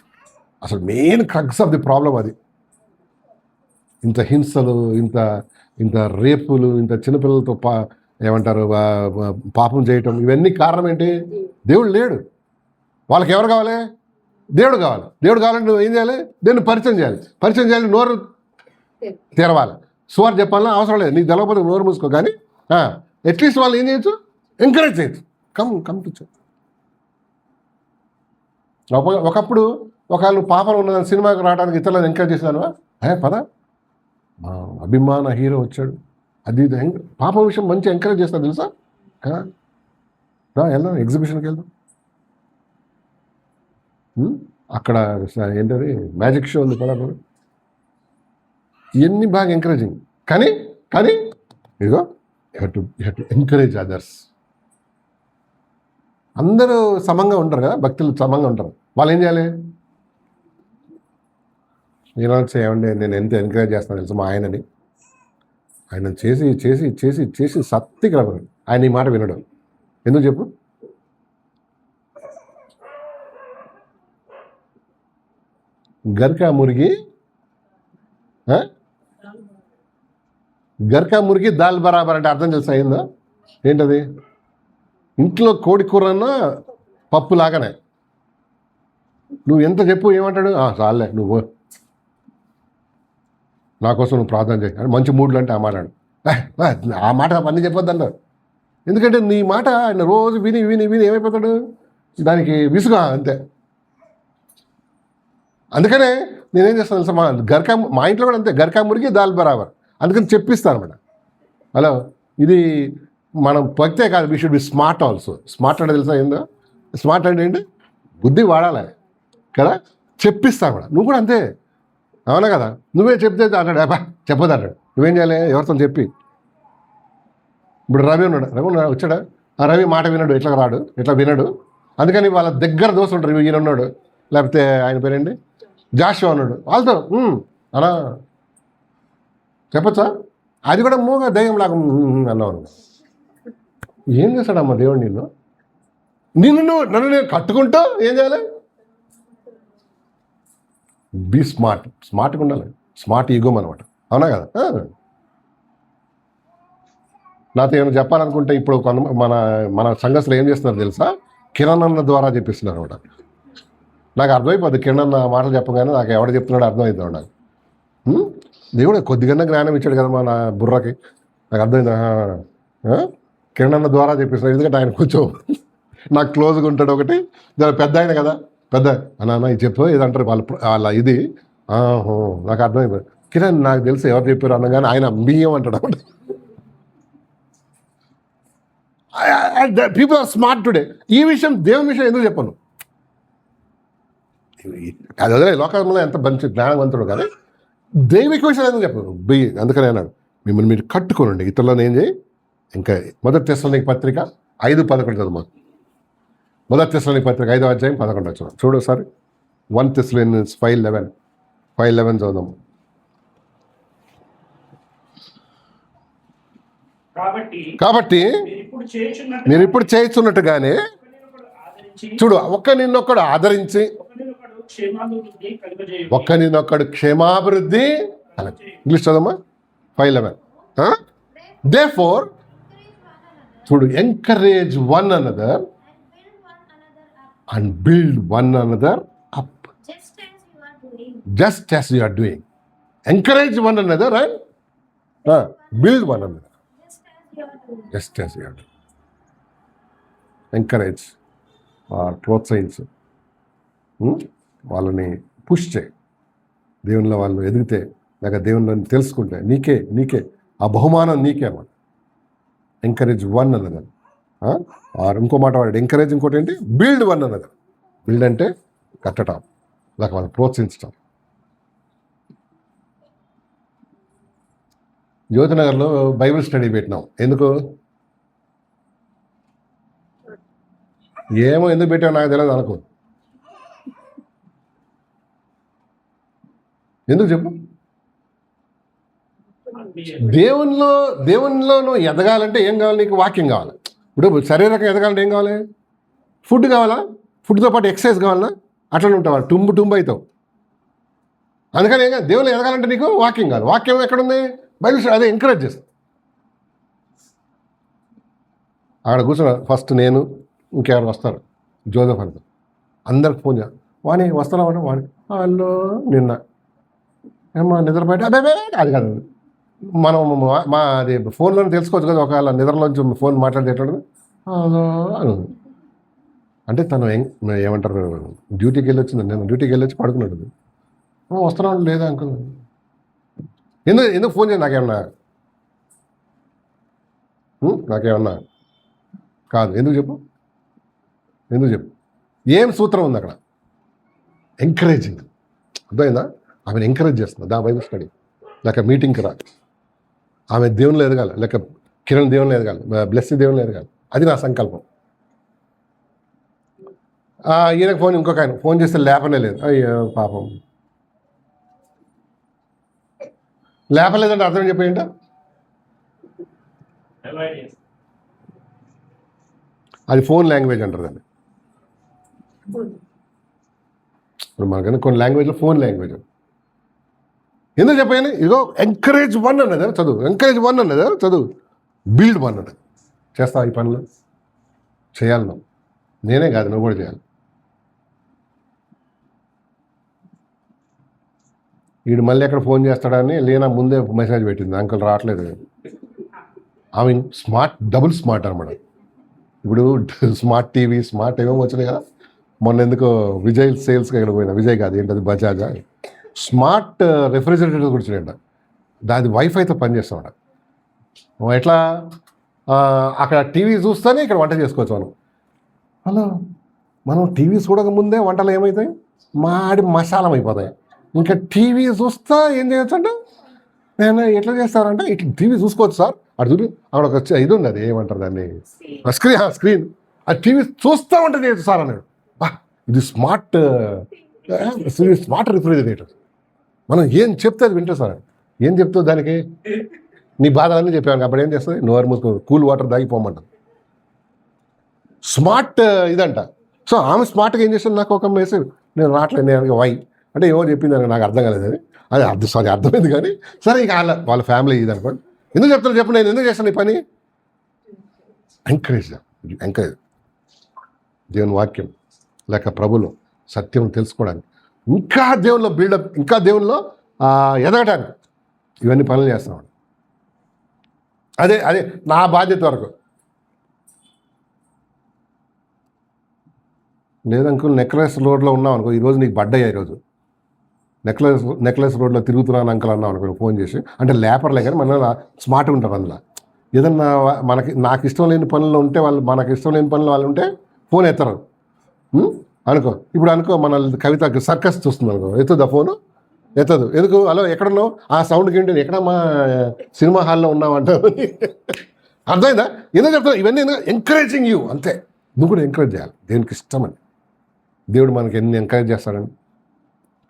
అసలు main crux of the problem అది. ఇంత హింసలు, ఇంత ఇంత రేపులు, ఇంత చిన్నపిల్లలతో ఏమంటారు పాపం చేయటం, ఇవన్నీ కారణం ఏంటి? దేవుడు లేడు. వాళ్ళకి ఎవరు కావాలి? దేవుడు కావాలి. దేవుడు కావాలంటే నువ్వు ఏం చేయాలి? దేవుని పరిచయం చేయాలి. పరిచయం చేయాలి, నోరు తెరవాలి. సువార్త చెప్పాలన్నా అవసరం లేదు, నీకు తెలవకపోతే నోరు మూసుకో. కానీ అట్లీస్ట్ వాళ్ళు ఏం చేయొచ్చు? ఎంకరేజ్ చేయొచ్చు. Come to church. ఒకప్పుడు ఒకవేళ నువ్వు పాపం ఉన్నదని సినిమాకి రావడానికి ఇతరులను ఎంకరేజ్ చేశాను, పద మా అభిమాన హీరో వచ్చాడు, అది పాపం విషయం మంచి ఎంకరేజ్ చేస్తా తెలుసా. వెళ్దాం, ఎగ్జిబిషన్కి వెళ్దాం. అక్కడ ఏంటది మ్యాజిక్ షో ఉంది పద. ఇవన్నీ బాగా ఎంకరేజింగ్. కానీ ఇదిగో you have to encourage others. అందరూ సమంగా ఉంటారు కదా, భక్తులు సమంగా ఉంటారు. వాళ్ళు ఏం చేయాలి? ఏమండి, నేను ఎంత ఎంకరేజ్ చేస్తాను తెలుసు మా ఆయనని. ఆయన చేసి చేసి చేసి చేసి సత్తికి రాబడి ఆయన ఈ మాట వినడు. ఎందుకు చెప్పు? గర్కా మురిగి దాల్ బరాబర్ అంటే అర్థం తెలుసా అయిందా? ఏంటది? ఇంట్లో కోడి కూరన్నా పప్పు లాగానే. నువ్వు ఎంత చెప్పు, ఏమంటాడు? చాలే, నువ్వు నా కోసం నువ్వు ప్రార్థన చేయాలి, మంచి మూడ్లు అంటే ఆ మాట. ఆ మాట అన్నీ చెప్పొద్దు అన్నారు. ఎందుకంటే నీ మాట ఆయన రోజు విని విని విని ఏమైపోతాడు? దానికి విసుగా, అంతే. అందుకనే నేనేం చేస్తాను తెలుసా, మా ఇంట్లో కూడా అంతే, గర్కా మురిగి దాల్ బరాబర్. అందుకని చెప్పిస్తాను అనమాట. హలో, ఇది మనం భక్తే కాదు, we should be smart also. Smart అంటే తెలుసా ఏందో? స్మార్ట్ అంటే ఏంటి? బుద్ధి వాడాలి కదా. చెప్పిస్తాను కూడా, నువ్వు కూడా అంతే, అవునా కదా. నువ్వే చెప్తే అంటాడు, చెప్పదు అంటాడు. నువ్వేం చేయాలి? ఎవరితో చెప్పి. ఇప్పుడు రవి వచ్చాడా? ఆ రవి మాట వినడు, ఎట్లా రాడు, ఎట్లా వినడు. అందుకని వాళ్ళ దగ్గర దోస్తు ఉంటారు, ఈయన ఉన్నాడు, లేకపోతే ఆయన పేరేంటి జాషువా ఉన్నాడు, వాళ్ళతో అలా చెప్పచ్చా? అది కూడా మూగా దయ్యం లాగా అన్నావు. ఏం చేస్తాడమ్మా దేవుడు నన్ను నేను కట్టుకుంటూ ఏం చేయాలి? బీ స్మార్ట్గా ఉండాలి. స్మార్ట్ ఈగో అనమాట, అవునా కదా. నాతో ఏమైనా చెప్పాలనుకుంటే ఇప్పుడు మన సంఘస్లో ఏం చేస్తున్నారు తెలుసా? కిరణ్ అన్న ద్వారా చెప్పిస్తున్నారు అనమాట. నాకు అర్థమైపోద్ది. కిరణ్ అన్న మాటలు చెప్పగానే నాకు ఎవడ చెప్తున్నాడో అర్థమవుతుంది నాకు. దేవుడు కొద్దిగా జ్ఞానం ఇచ్చాడు కదా మన బుర్రకి, నాకు అర్థమైంది. కిరణ్ అన్న ద్వారా చెప్పిస్తున్నాడు, ఎందుకంటే ఆయన కొంచెం నాకు క్లోజ్గా ఉంటాడు. ఒకటి పెద్ద ఆయన కదా, పెద్ద అన్న ఇది చెప్పు ఏదంటారు వాళ్ళ ఇది. నాకు అర్థమైపోయింది. కిరణ్ నాకు తెలుసు ఎవరు చెప్పారు అనగానే ఆయన బియ్యం అంటాడు అన్నమాట. People are smart today. ఈ విషయం దేవుని విషయం ఎందుకు చెప్పను? అది అదే లోకంలో ఎంత మంచి జ్ఞానవంతుడు, కానీ దైవిక విషయాలు ఎందుకు చెప్పను? అందుకని అన్నాడు, మిమ్మల్ని మీరు కట్టుకోనండి, ఇతరులను ఏం చేయి. ఇంకా మొదటి తెస్సలోనికీ పత్రిక 5:11 చదువు. మొదటి తెస్సలోనికీ పత్రిక 5వ అధ్యాయం 11 వచనం చూడు ఒకసారి. 1 Thessalonians 5:11 చదుదాం. కాబట్టి మీరు ఇప్పుడు చేస్తున్నట్టుగానే చూడు, నిన్నొక్కడు ఆదరించి నిన్నొక్కడు క్షేమాభివృద్ధి. ఇంగ్లీష్ చదవమ్మా 5:11. Therefore, చూడు, encourage one another and build one another up, just as you are doing. Encourage one another and build one another, just as you are doing. Encourage or ప్రోత్సహించు, వాళ్ళని పుష్ చేయి. దేవునిలో వాళ్ళు ఎదిగితే, లేక దేవునిలో తెలుసుకుంటే నీకే ఆ బహుమానం నీకే అన్నమాట. Encourage one another. ఇంకో మాట వాడు ఎంకరేజ్, ఇంకోటి ఏంటి? Build one another. బిల్డ్ అంటే కట్టడం, లేక వాళ్ళని ప్రోత్సహించడం. జ్యోతినగర్లో బైబిల్ స్టడీ పెట్టినాం. ఎందుకు ఎందుకు పెట్టావు నాకు తెలియదు అనుకో. ఎందుకు చెప్పు? దేవునిలో నువ్వు ఎదగాలంటే ఏం కావాలి? నీకు వాక్యం కావాలి. ఇప్పుడు శరీరకం ఎదగాలంటే ఏం కావాలి? ఫుడ్ కావాలా? ఫుడ్తో పాటు ఎక్సర్సైజ్ కావాలా? అట్లనే ఉంటావు, టుంబు అవుతావు. అందుకని ఏం కాదు, దేవుళ్ళు ఎదగాలంటే నీకు వాక్యం కాదు. వాక్యం ఎక్కడుంది? బైబిల్ అదే ఎంకరేజ్ చేస్తుంది. అక్కడ కూర్చున్నా ఫస్ట్ నేను, ఇంకెవరు వస్తారు, జోసెఫ్ అంటారు. అందరికి ఫోన్ చేయాలి, వాణి వస్తున్నావు వాణి, హలో నిన్న ఏమో నిద్రపోయి అదే అది కాదు. మనం మా అది ఫోన్లోనే తెలుసుకోవచ్చు కదా, ఒకవేళ నిద్రలోంచి ఫోన్ మాట్లాడేటప్పుడు హలో అని. అంటే తను ఏమంటారు, డ్యూటీకి వెళ్ళి వచ్చింది. నేను డ్యూటీకి వెళ్ళి వచ్చి పడుకున్నాడు. వస్తున్నాడు లేదా అంకుల్, ఎందుకు ఫోన్ చేయండి, నాకేమన్నా కాదు. ఎందుకు చెప్పు? ఏం సూత్రం ఉంది అక్కడ? ఎంకరేజింగ్. అర్థమైందా? ఆమెను ఎంకరేజ్ చేస్తుంది. దా బైబిల్ స్టడీ, లేక మీటింగ్కి రా, ఆమె దేవునిలో ఎదగాలి, లేక కిరణ్ దేవునిలో ఎదగాలి, బ్లెస్సీ దేవునిలో ఎదగాలి. అది నా సంకల్పం. ఈయనకు ఫోన్, ఇంకొక ఆయన ఫోన్ చేస్తే లేపనే లేదు. అయ్యో పాపం, లేపలేదంటే అర్థం చెప్పేయంట. అది ఫోన్ లాంగ్వేజ్ అంటారు దాన్ని. ఇప్పుడు మనకన్నా కొన్ని లాంగ్వేజ్లో ఫోన్ లాంగ్వేజ్. ఎందుకు చెప్పాను? ఇదిగో ఎంకరేజ్ 1 అన్నది చదువు, ఎంకరేజ్ 1 అన్నది చదువు, బిల్డ్ 1 అన్నది. చేస్తావు ఈ పనులు? చేయాలి నువ్వు, నేనే కాదు నువ్వు కూడా చేయాలి. వీడు మళ్ళీ ఎక్కడ ఫోన్ చేస్తాడని లేనా ముందే మెసేజ్ పెట్టింది, అంకుల్ రావట్లేదు. ఆమె డబుల్ స్మార్ట్ అనమాట. ఇప్పుడు స్మార్ట్ టీవీ, స్మార్ట్ ఏమేమి వచ్చినాయి కదా. మొన్న ఎందుకో విజయ్ సేల్స్కి ఎక్కడ పోయినా, విజయ్ కాదు ఏంటది, బజాజ్ స్మార్ట్ రెఫ్రిజిరేటర్ కూర్చునేట. దాని వైఫైతో పనిచేస్తామట. ఎట్లా? అక్కడ టీవీ చూస్తేనే ఇక్కడ వంట చేసుకోవచ్చు మనం. హలో, మనం టీవీ చూడక ముందే వంటలు ఏమవుతాయి? మాడి మసాలం అయిపోతాయి. ఇంకా టీవీ చూస్తా ఏం చేయొచ్చు అంటే, నేను ఎట్లా చేస్తారంటే ఇట్లా టీవీ చూసుకోవచ్చు సార్. అటు చూడు, అక్కడ ఒక ఇది ఉంది, అది ఏమంటారు దాన్ని, స్క్రీన్. ఆ టీవీ చూస్తూ ఉంటే చేయొచ్చు సార్ అన్నాడు. ఇది స్మార్ట్ రిఫ్రిజిరేటర్. మనం ఏం చెప్తే అది వింటే సార్. ఏం చెప్తావు దానికి? నీ బాధలన్నీ చెప్పాను. అప్పుడు ఏం చేస్తుంది? నోరు మూసుకో, కూల్ వాటర్ దాగిపోమంటారు. స్మార్ట్ ఇదంట. సో ఆమె స్మార్ట్గా ఏం చేస్తుంది, నాకు ఒక మెసేజ్, నేను రావట్లేదు, నేను వై అంటే ఏమో చెప్పింది, నాకు అర్థం కాలేదు. అది అర్థమైంది కానీ సరే, ఇక వాళ్ళ ఫ్యామిలీ ఇది అనుకోండి. ఎందుకు చెప్తాను చెప్పు, నేను ఎందుకు చేస్తాను ఈ పని? ఎంకరేజ్. దేవుని వాక్యం లేక ప్రభులో సత్యం తెలుసుకోవడానికి, ఇంకా దేవుల్లో బిల్డప్, ఇంకా దేవుల్లో ఎదగటానికి ఇవన్నీ పనులు చేస్తున్నాడు. అదే నా బాధ్యత వరకు. లేదు అంకుల్, నెక్లెస్ రోడ్లో ఉన్నావు అనుకో, ఈరోజు నీకు బర్త్డే, ఈరోజు నెక్లెస్ రోడ్లో తిరుగుతున్నాను అంకుల్ అన్నావు అనుకో ఫోన్ చేసి, అంటే లేపర్లే కానీ మన స్మార్ట్గా ఉంటారు. అందులో ఏదన్నా నాకు ఇష్టం లేని పనులు ఉంటే వాళ్ళు, మనకు ఇష్టం లేని పనులు వాళ్ళు ఉంటే ఫోన్ ఎత్తరు అనుకో. ఇప్పుడు అనుకో మన కవిత సర్కస్ చూస్తుంది అనుకో, ఎత్తుదా ఫోను? ఎత్తదు. ఎందుకు? హలో ఎక్కడున్నావు? ఆ సౌండ్కి ఏంటి, ఎక్కడ మా సినిమా హాల్లో ఉన్నావంటావు. అర్థమైందా? ఎందుకు చెప్తాను ఇవన్నీ? ఎంకరేజింగ్ యూ, అంతే. నువ్వు కూడా ఎంకరేజ్ చేయాలి, దేవునికి ఇష్టమని. దేవుడు మనకి ఎన్ని ఎంకరేజ్ చేస్తాడని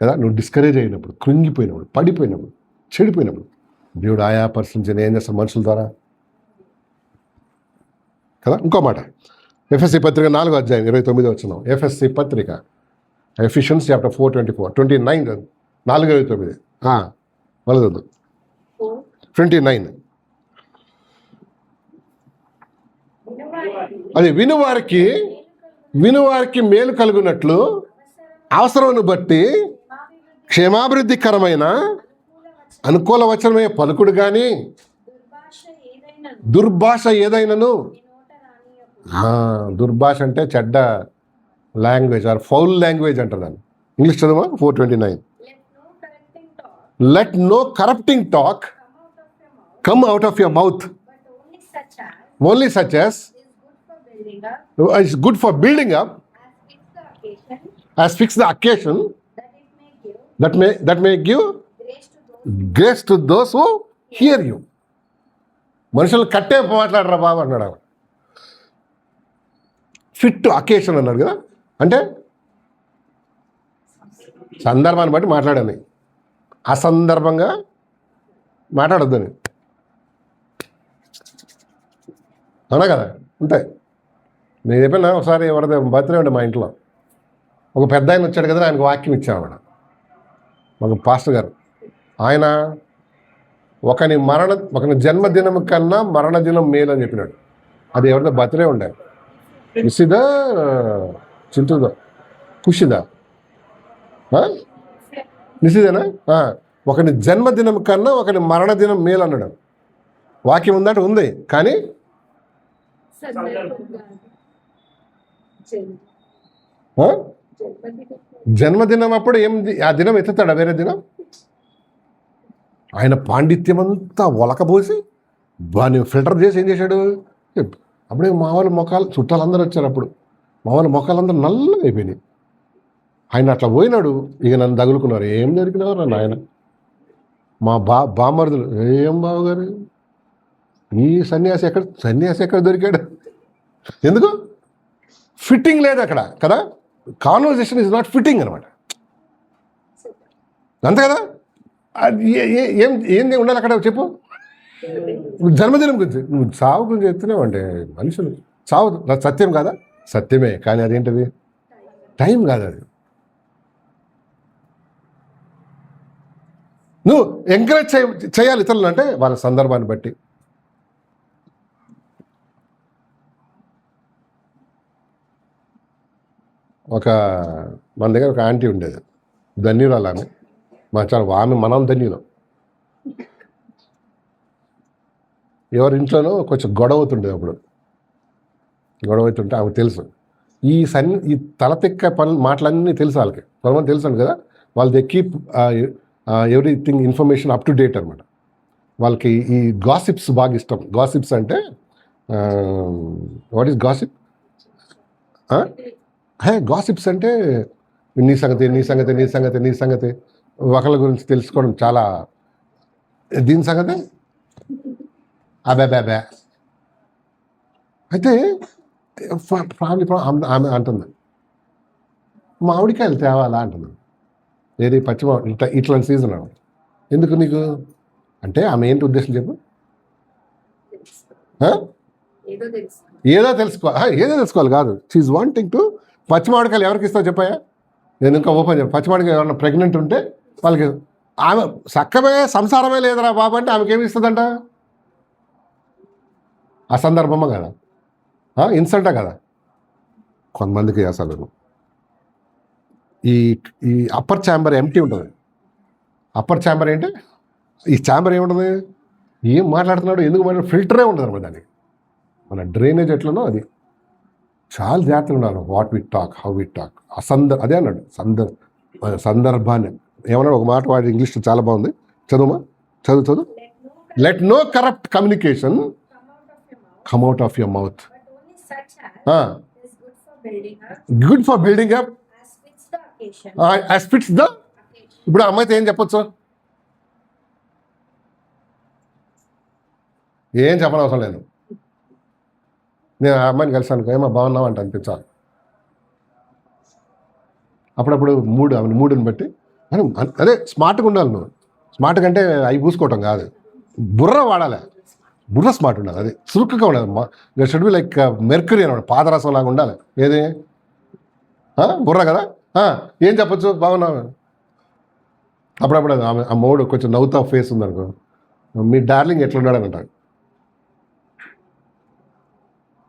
కదా. నువ్వు డిస్కరేజ్ అయినప్పుడు, కృంగిపోయినప్పుడు, పడిపోయినప్పుడు, చెడిపోయినప్పుడు దేవుడు ఆయా పరిస్థితిని ఏం చేస్తాడు? మనుషుల ద్వారా కదా. ఇంకో మాట, ఎఫ్ఎస్సి పత్రిక 4వ అధ్యాయం 29 వచనం. ఎఫ్ఎస్సి పత్రిక, ఎఫిషియన్స్ చాప్టర్ 4:24, 29, 4:29 వలదు 29. అది వినువారికి మేలు కలుగునట్లు అవసరమును బట్టి క్షేమాభివృద్ధికరమైన అనుకూల వచనమే పలుకుడు కానీ దుర్భాష ఏదైనాను. దుర్భాష అంటే చెడ్డ లాంగ్వేజ్ ఆర్ ఫౌల్ లాంగ్వేజ్ అంటారు దాన్ని. ఇంగ్లీష్ చదువు 4:29. Let no corrupting talk come out of your mouth, only such as is good for building up, as fix the occasion, that may give grace to those who hear you. మనుషులు కట్టే మాట్లాడరా బాబు అన్నాడు. ఫిట్ టు అకేషన్ అన్నాడు కదా, అంటే సందర్భాన్ని బట్టి మాట్లాడాలి. అసందర్భంగా మాట్లాడొద్దని. అవునా కదా? ఉంటాయి. నేను చెప్పిన ఒకసారి ఎవరిది బర్త్డే ఉండే మా ఇంట్లో, ఒక పెద్ద ఆయన వచ్చాడు కదా, ఆయనకు వాక్యం ఇచ్చామన్నమాట. మాకు పాస్టర్ గారు, ఆయన ఒకని జన్మదినం కన్నా మరణదినం మేలు అని చెప్పినాడు. అది ఎవరిదో బర్త్డే ఉండే, మిస్సిదా చింటుదా ఖుషిదా మిస్సిదేనా, ఒకని జన్మదినం కన్నా ఒకని మరణదినం మేలు అన్నాడు. వాక్యం ఉందంటే ఉంది, కానీ జన్మదినం అప్పుడు ఏం ఆ దినం ఎత్తుతాడా వేరే దినం? ఆయన పాండిత్యం అంతా ఒలకబోసి దాన్ని ఫిల్టర్ చేసి ఏం చేశాడు, అప్పుడే మా వాళ్ళ మొఖాలు చుట్టాలందరూ వచ్చారు. అప్పుడు మా వాళ్ళ మొఖాలందరూ నల్లగా అయిపోయినాయి. ఆయన అట్లా పోయినాడు, ఇక నన్ను తగులుకున్నారు. ఏం దొరికినారు నన్ను ఆయన, మా బామరుదులు, ఏం బావగారు ఈ సన్యాసి ఎక్కడ దొరికాడు? ఎందుకు ఫిట్టింగ్ లేదు అక్కడ కదా, కాన్వర్జేషన్ ఇస్ నాట్ ఫిట్టింగ్ అనమాట. అంతే కదా, ఏం ఉండాలి అక్కడ చెప్పు. జన్మదినం గురించి నువ్వు చావు గురించి చెప్తున్నావు అంటే, మనుషులు చావు సత్యం కాదా? సత్యమే, కానీ అదేంటది టైం కాదు. అది నువ్వు ఎంకరేజ్ చేయాలి ఇతరులు అంటే వాళ్ళ సందర్భాన్ని బట్టి. మన దగ్గర ఒక ఆంటీ ఉండేది, ధన్యురాలు ఆమె. ఆమె మనం ధన్యులం. ఎవరి ఇంట్లోనో కొంచెం గొడవ అవుతుండేది. అప్పుడు గొడవ అవుతుంటే ఆమెకు తెలుసు ఈ తలతెక్క మాటలన్నీ తెలుసు వాళ్ళకి. కొంతమంది తెలుసు కదా, వాళ్ళు they keep everything information up to date అనమాట. వాళ్ళకి ఈ గాసిప్స్ బాగా ఇష్టం. గాసిప్స్ అంటే వాట్ ఈస్ గాసిప్? గాసిప్స్ అంటే నీ సంగతి ఒకళ్ళ గురించి తెలుసుకోవడం చాలా. దీని సంగతి అబ్యాబ్యాబ్యా. అయితే ఫ్యామిలీ ఆమె అంటుంది, మామిడికాయలు తేవాలా అంటున్నాను. ఏది ఇట్లాంటి సీజన్ అన్నమాట. ఎందుకు నీకు అంటే ఆమె ఏంటి ఉద్దేశం చెప్పు? ఏదో తెలుసుకోవాలి కాదు. She wanting to. పచ్చి మామిడికాయలు ఎవరికి ఇస్తావు చెప్పాయా? నేను ఇంకా ఓపెన్ చెప్పి, పచ్చి మామిడికాయ ఎవరైనా ప్రెగ్నెంట్ ఉంటే వాళ్ళకి, ఆమె సక్కమే సంసారమే లేదురా బాబు అంటే ఆమెకి ఏమి ఇస్తుందంట? అసందర్భమా కదా, ఇన్సల్టా కదా. కొంతమందికి అసలు ఈ అప్పర్ ఛాంబర్ ఎంటీ ఉంటుంది. అప్పర్ ఛాంబర్ ఏంటి? ఈ ఛాంబర్ ఏముంటుంది, ఏం మాట్లాడుతున్నాడు, ఎందుకు మాట్లాడు, ఫిల్టరే ఉంటుంది అన్నమాట దానికి. మన డ్రైనేజ్ ఎట్లనో అది చాలా జాగ్రత్తలు ఉండాలి. What we talk, how we talk. అదే అన్నాడు సందర్భాన్ని. ఏమన్నాడు ఒక మాట వాడి ఇంగ్లీష్లో చాలా బాగుంది, చదువు. Let no corrupt communication come out of your mouth. Good for building up as fits the. ఇప్పుడు అమ్మాయితో ఏం చెప్పొచ్చు? ఏం చెప్పనవసరం లేదు. నేను ఆ అమ్మాయిని కలిసాను, ఏమో బాగున్నావు అంటే అనిపించాలి. అప్పుడప్పుడు ఆమె మూడుని బట్టి అదే స్మార్ట్గా ఉండాలి. నువ్వు స్మార్ట్ కంటే అవి పూసుకోవటం కాదు, బుర్ర వాడాలి. బుర్ర స్మార్ట్ ఉండాలి, అది చురుకుగా ఉండాలి. షుడ్ బి లైక్ మెర్క్యూరీ అనమాట, పాదరసం లాగా ఉండాలి. ఏది బుర్ర కదా. ఏం చెప్పచ్చు, బాగున్నావు. అప్పుడప్పుడు ఆమె ఆ మూడు కొంచెం నవ్వుతా ఫేస్ ఉందనుకో, మీ డార్లింగ్ ఎట్లున్నాడని అంటాడు.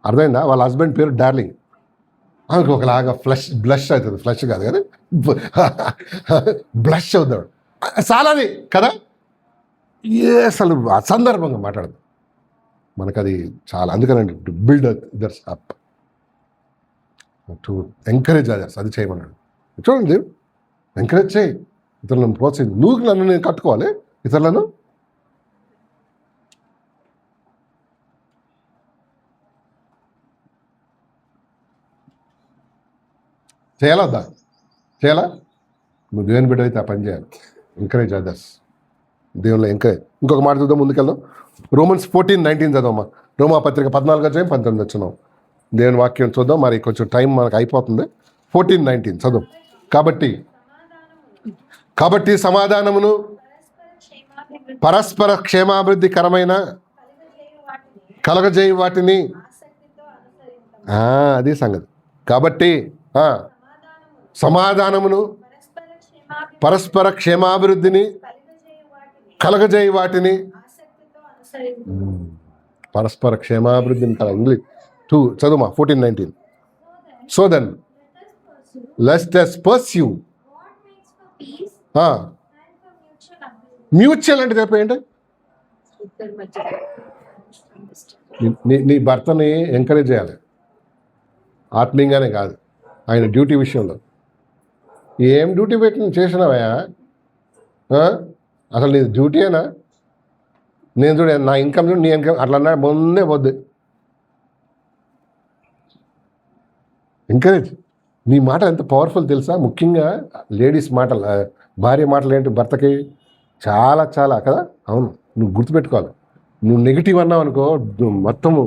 అర్థమైందా? వాళ్ళ హస్బెండ్ పేరు డార్లింగ్. ఆమెకు ఒకలాగా బ్లష్ అవుతుంది. ఫ్లష్ కాదు కానీ బ్లష్ అవుతాడు. చాలాది కదా, అసలు అసందర్భంగా మాట్లాడదు. మనకు అది చాలా. అందుకనండి to build others up, to encourage others, అది చేయమన్నాడు. చూడండి, ఎంకరేజ్ చేయి, ఇతరులను ప్రోత్సహించి. నన్ను నేను కట్టుకోవాలి, ఇతరులను చేయాలా. నువ్వు దేవుని బిడ్డ అయితే ఆ పని చేయాలి. ఎంకరేజ్ అదర్స్, దేవుళ్ళు ఎంకరేజ్. ఇంకొక మాట చూద్దాం, ముందుకెళ్దాం. రోమన్స్ 14:19 చదవమ్మా. రోమా పత్రిక 14:19 వచ్చినాం. దేవుని వాక్యం చూద్దాం. మరి కొంచెం టైం మనకు అయిపోతుంది. 14:19 చదువు. కాబట్టి సమాధానమును క్షేమాభివృద్ధి పరస్పర క్షేమాభివృద్ధికరమైన కలుగజేయు వాటిని కలగజేయి వాటిని ఆసక్తితో అనుసరించు. అది సంగతి. కాబట్టి సమాధానమును పరస్పర క్షేమాభివృద్ధి పరస్పర క్షేమాభివృద్ధిని కలగజేయి వాటిని ఆసక్తితో అనుసరించు. పరస్పర క్షేమాభివృద్ధిని ఇంగ్లీష్ 2 చదువుమా 14-19. So then let us pursue What makes for peace ఆ, and for mutual upliftment. Mutual అంటే చెప్పు ఏంటి? ఇద్దరి మధ్య నీ భర్తని ఎంకరేజ్ చేయాలి, ఆత్మీయంగానే కాదు, ఆయన డ్యూటీ విషయంలో. ఏం డ్యూటీ పెట్టి చేసినావయ్యా? అసలు నీ డ్యూటీయేనా? నేను చూడ నా ఇన్కమ్ చూడు, నీ ఇన్కమ్ అట్లా అన్నా ముందే వద్దు. ఎంకరేజ్. నీ మాట ఎంత పవర్ఫుల్ తెలుసా? ముఖ్యంగా లేడీస్ మాటలు, భార్య మాటలు ఏంటి భర్తకి చాలా చాలా కదా. అవును, నువ్వు గుర్తుపెట్టుకోవాలి. నువ్వు నెగిటివ్ అన్నావు అనుకో, మొత్తము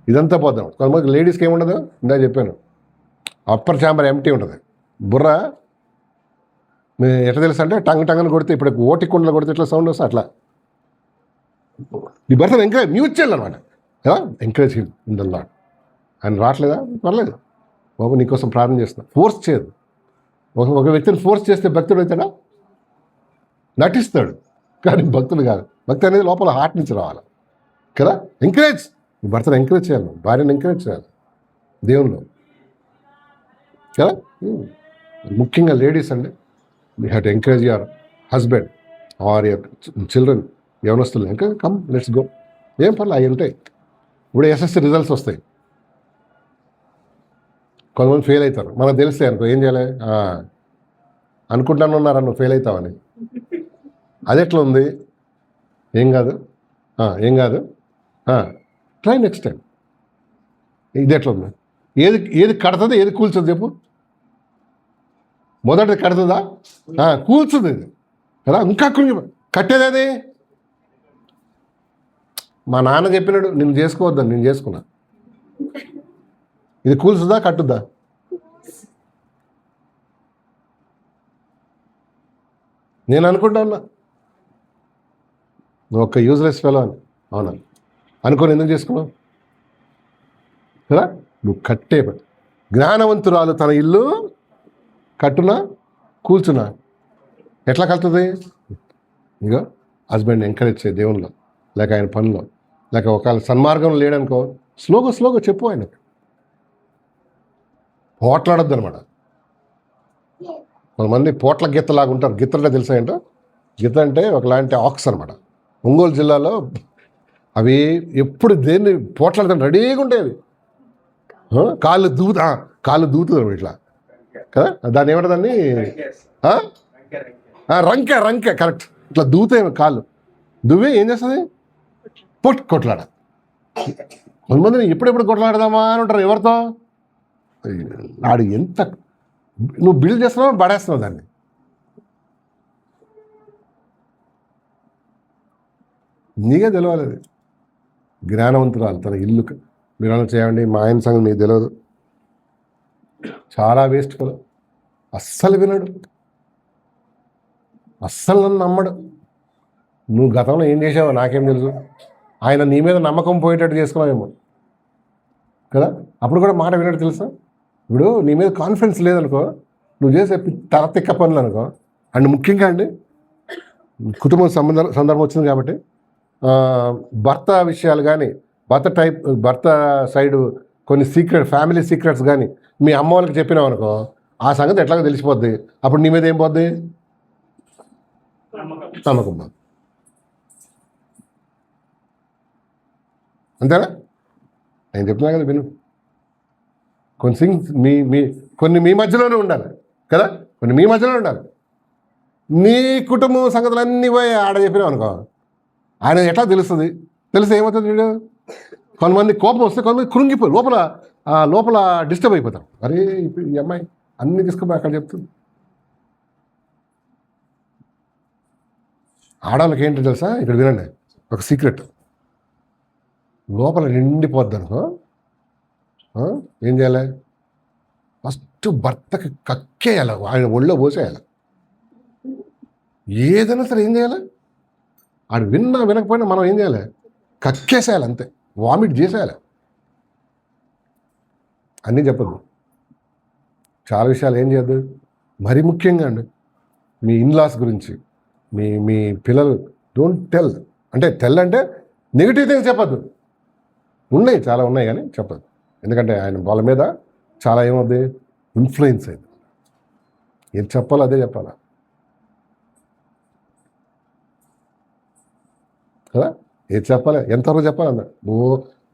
ఇదంతా పోద్దాం. కొంతమంది లేడీస్కి ఏముండదు, ఇందా చెప్పాను, అప్పర్ ఛాంబర్ ఎంటీ ఉంటుంది. బుర్ర ఎట్లా తెలుసు అంటే టంగ్ టంగని కొడితే, ఇప్పుడు ఓటి కుండలు కొడితే ఎట్లా సౌండ్ వస్తుంది అట్లా. నీ భర్తను ఎంకరేజ్, మ్యూచువల్ అనమాట కదా. Encourage him in the lord. ఆయన రావట్లేదా? పర్లేదు బాబు, నీకోసం ప్రార్థన చేస్తున్నా. ఫోర్స్ చేయదు. ఒక వ్యక్తిని ఫోర్స్ చేస్తే భక్తుడు అవుతాడా? నటిస్తాడు, కానీ భక్తుడు కాదు. భక్తి అనేది లోపల హార్ట్ నుంచి రావాలి కదా. ఎంకరేజ్, నీ భర్తను ఎంకరేజ్ చేయాలి, భార్యను ఎంకరేజ్ చేయాలి దేవుల్లో కదా. ముఖ్యంగా లేడీస్ అండి, you have to encourage your husband or your children, యవనస్తులు. ఇంకా కమ్ లెట్స్ గో, ఏం పర్లేదు, అవి ఉంటాయి. ఇప్పుడు ఎస్ఎస్సి రిజల్ట్స్ వస్తాయి, కొంతమంది ఫెయిల్ అవుతారు. మనకు తెలిస్తే అనుకో ఏం చేయాలి? అనుకుంటాను ఉన్నారా నువ్వు ఫెయిల్ అవుతావని. అది ఎట్లా ఉంది? ఏం కాదు, ఏం కాదు, ట్రై నెక్స్ట్ టైం. ఇది ఎట్లా ఉంది? ఏది కడుతుంది, ఏది కూల్చుంది చెప్పు? మొదటిది కడుతుందా? కూల్చుంది ఇది కదా. ఇంకా కట్టేది అది. మా నాన్న చెప్పినాడు నిన్ను చేసుకోవద్దని, నేను చేసుకున్నా. ఇది కూల్చుదా కట్టుద్దా? నేను అనుకుంటా ఉన్నా నువ్వు ఒక యూజ్లెస్ ఫెలో అని. అవునా అనుకోని ఎందుకు చేసుకున్నావు కదా. నువ్వు కట్టే జ్ఞానవంతురాలు తన ఇల్లు కట్టునా కూల్చున్నా ఎట్లా కలుతుంది? ఇగో హస్బెండ్ ఎంకరేజ్ చేయ దేవునిలో, లేక ఆయన పనిలో, లేక ఒకవేళ సన్మార్గంలో లేడనుకో స్లోగా చెప్పు ఆయనకు. పోట్లాడొద్దు అనమాట. కొంతమంది పోట్ల గిత్తలాగా ఉంటారు. గిత్త అంటే తెలుసా ఏంటో? గిత్త అంటే ఒకలాంటి ఆక్స్ అనమాట. ఒంగోలు జిల్లాలో అవి ఎప్పుడు దేన్ని పోట్లాడుతాను రెడీగా ఉంటాయి. కాళ్ళు దూతున్నారు ఇట్లా కదా. దాన్ని ఏమంటారు దాన్ని? రంకె కరెక్ట్. ఇట్లా దూతాయి కాళ్ళు. దువ్వే ఏం చేస్తుంది? కొట్లాడ. కొంతమందిని ఎప్పుడెప్పుడు కొట్లాడదామా అని ఉంటారు. ఎవరితో? నాడు ఎంత నువ్వు బిల్డ్ చేస్తున్నావు, పడేస్తున్నావు దాన్ని. నీకే తెలియాలి. అది జ్ఞానవంతురాలు తన ఇల్లు మీరు అలా చేయండి. మా ఆయన సంగతి మీకు తెలియదు. చాలా వేస్ట్ కదా. అస్సలు వినడు, అస్సలు నన్ను నమ్మడు. నువ్వు గతంలో ఏం చేసావో నాకేం తెలుసు. ఆయన నీ మీద నమ్మకం పోయేటట్టు చేసుకున్నావేమో కదా. అప్పుడు కూడా మాట వినడు తెలుసా. ఇప్పుడు నీ మీద కాన్ఫిడెన్స్ లేదనుకో, నువ్వు చేసే తల తిక్క పనులు అనుకో. అండ్ ముఖ్యంగా అండి కుటుంబం సందర్భం వచ్చింది కాబట్టి భర్త విషయాలు కానీ, భర్త సైడు కొన్ని ఫ్యామిలీ సీక్రెట్స్ కానీ మీ అమ్మ వాళ్ళకి చెప్పినావు అనుకో, ఆ సంగతి ఎట్లాగో తెలిసిపోద్ది. అప్పుడు నీ మీద ఏం పోద్ది? నమ్మకం పోద్ది. అంతేనా? నేను చెప్తున్నా కదా విను. కొన్ని మీ మధ్యలోనే ఉండాలి కదా. కొన్ని మీ మధ్యలోనే ఉండాలి. నీ కుటుంబం సంగతులన్నీ పోయి ఆడ చెప్పినావు అనుకో, ఆయన ఎట్లా తెలుస్తుంది? తెలిస్తే ఏమవుతుంది? వీడు కొంతమంది కోపం వస్తే కొంతమంది కృంగిపోయి లోపల డిస్టర్బ్ అయిపోతారు. అరే ఇప్పుడు ఈ అమ్మాయి అన్నీ తీసుకుపోయి అక్కడ చెప్తుంది. ఆడవాళ్ళకి ఏంటి తెలుసా? ఇక్కడ వినండి ఒక సీక్రెట్. లోపల నిండిపోద్ది అనుకో, ఏం చేయాలి? ఫస్ట్ భర్తకి కక్కేయాలి, ఆయన ఒళ్ళో పోసేయాలి. ఏదైనా సరే ఏం చేయాలి? ఆడు విన్నా వినకపోయినా మనం ఏం చేయాలి? కక్కేసేయాలి, అంతే, వామిట్ చేసేయాలి. అన్నీ చెప్పద్దు, చాలా విషయాలు ఏం చేయద్దు. మరి ముఖ్యంగా అండి, మీ ఇన్లాస్ గురించి, మీ పిల్లలు డోంట్ టెల్. అంటే అంటే నెగిటివ్ థింగ్స్ చెప్పద్దు. ఉన్నాయి, చాలా ఉన్నాయి, కానీ చెప్పద్దు. ఎందుకంటే ఆయన వాళ్ళ మీద చాలా ఏమవుద్ది, ఇన్ఫ్లుయెన్స్ అయింది. ఏది చెప్పాలో అదే చెప్పాలా కదా? ఏది చెప్పాలి, ఎంతవరకు చెప్పాలన్న.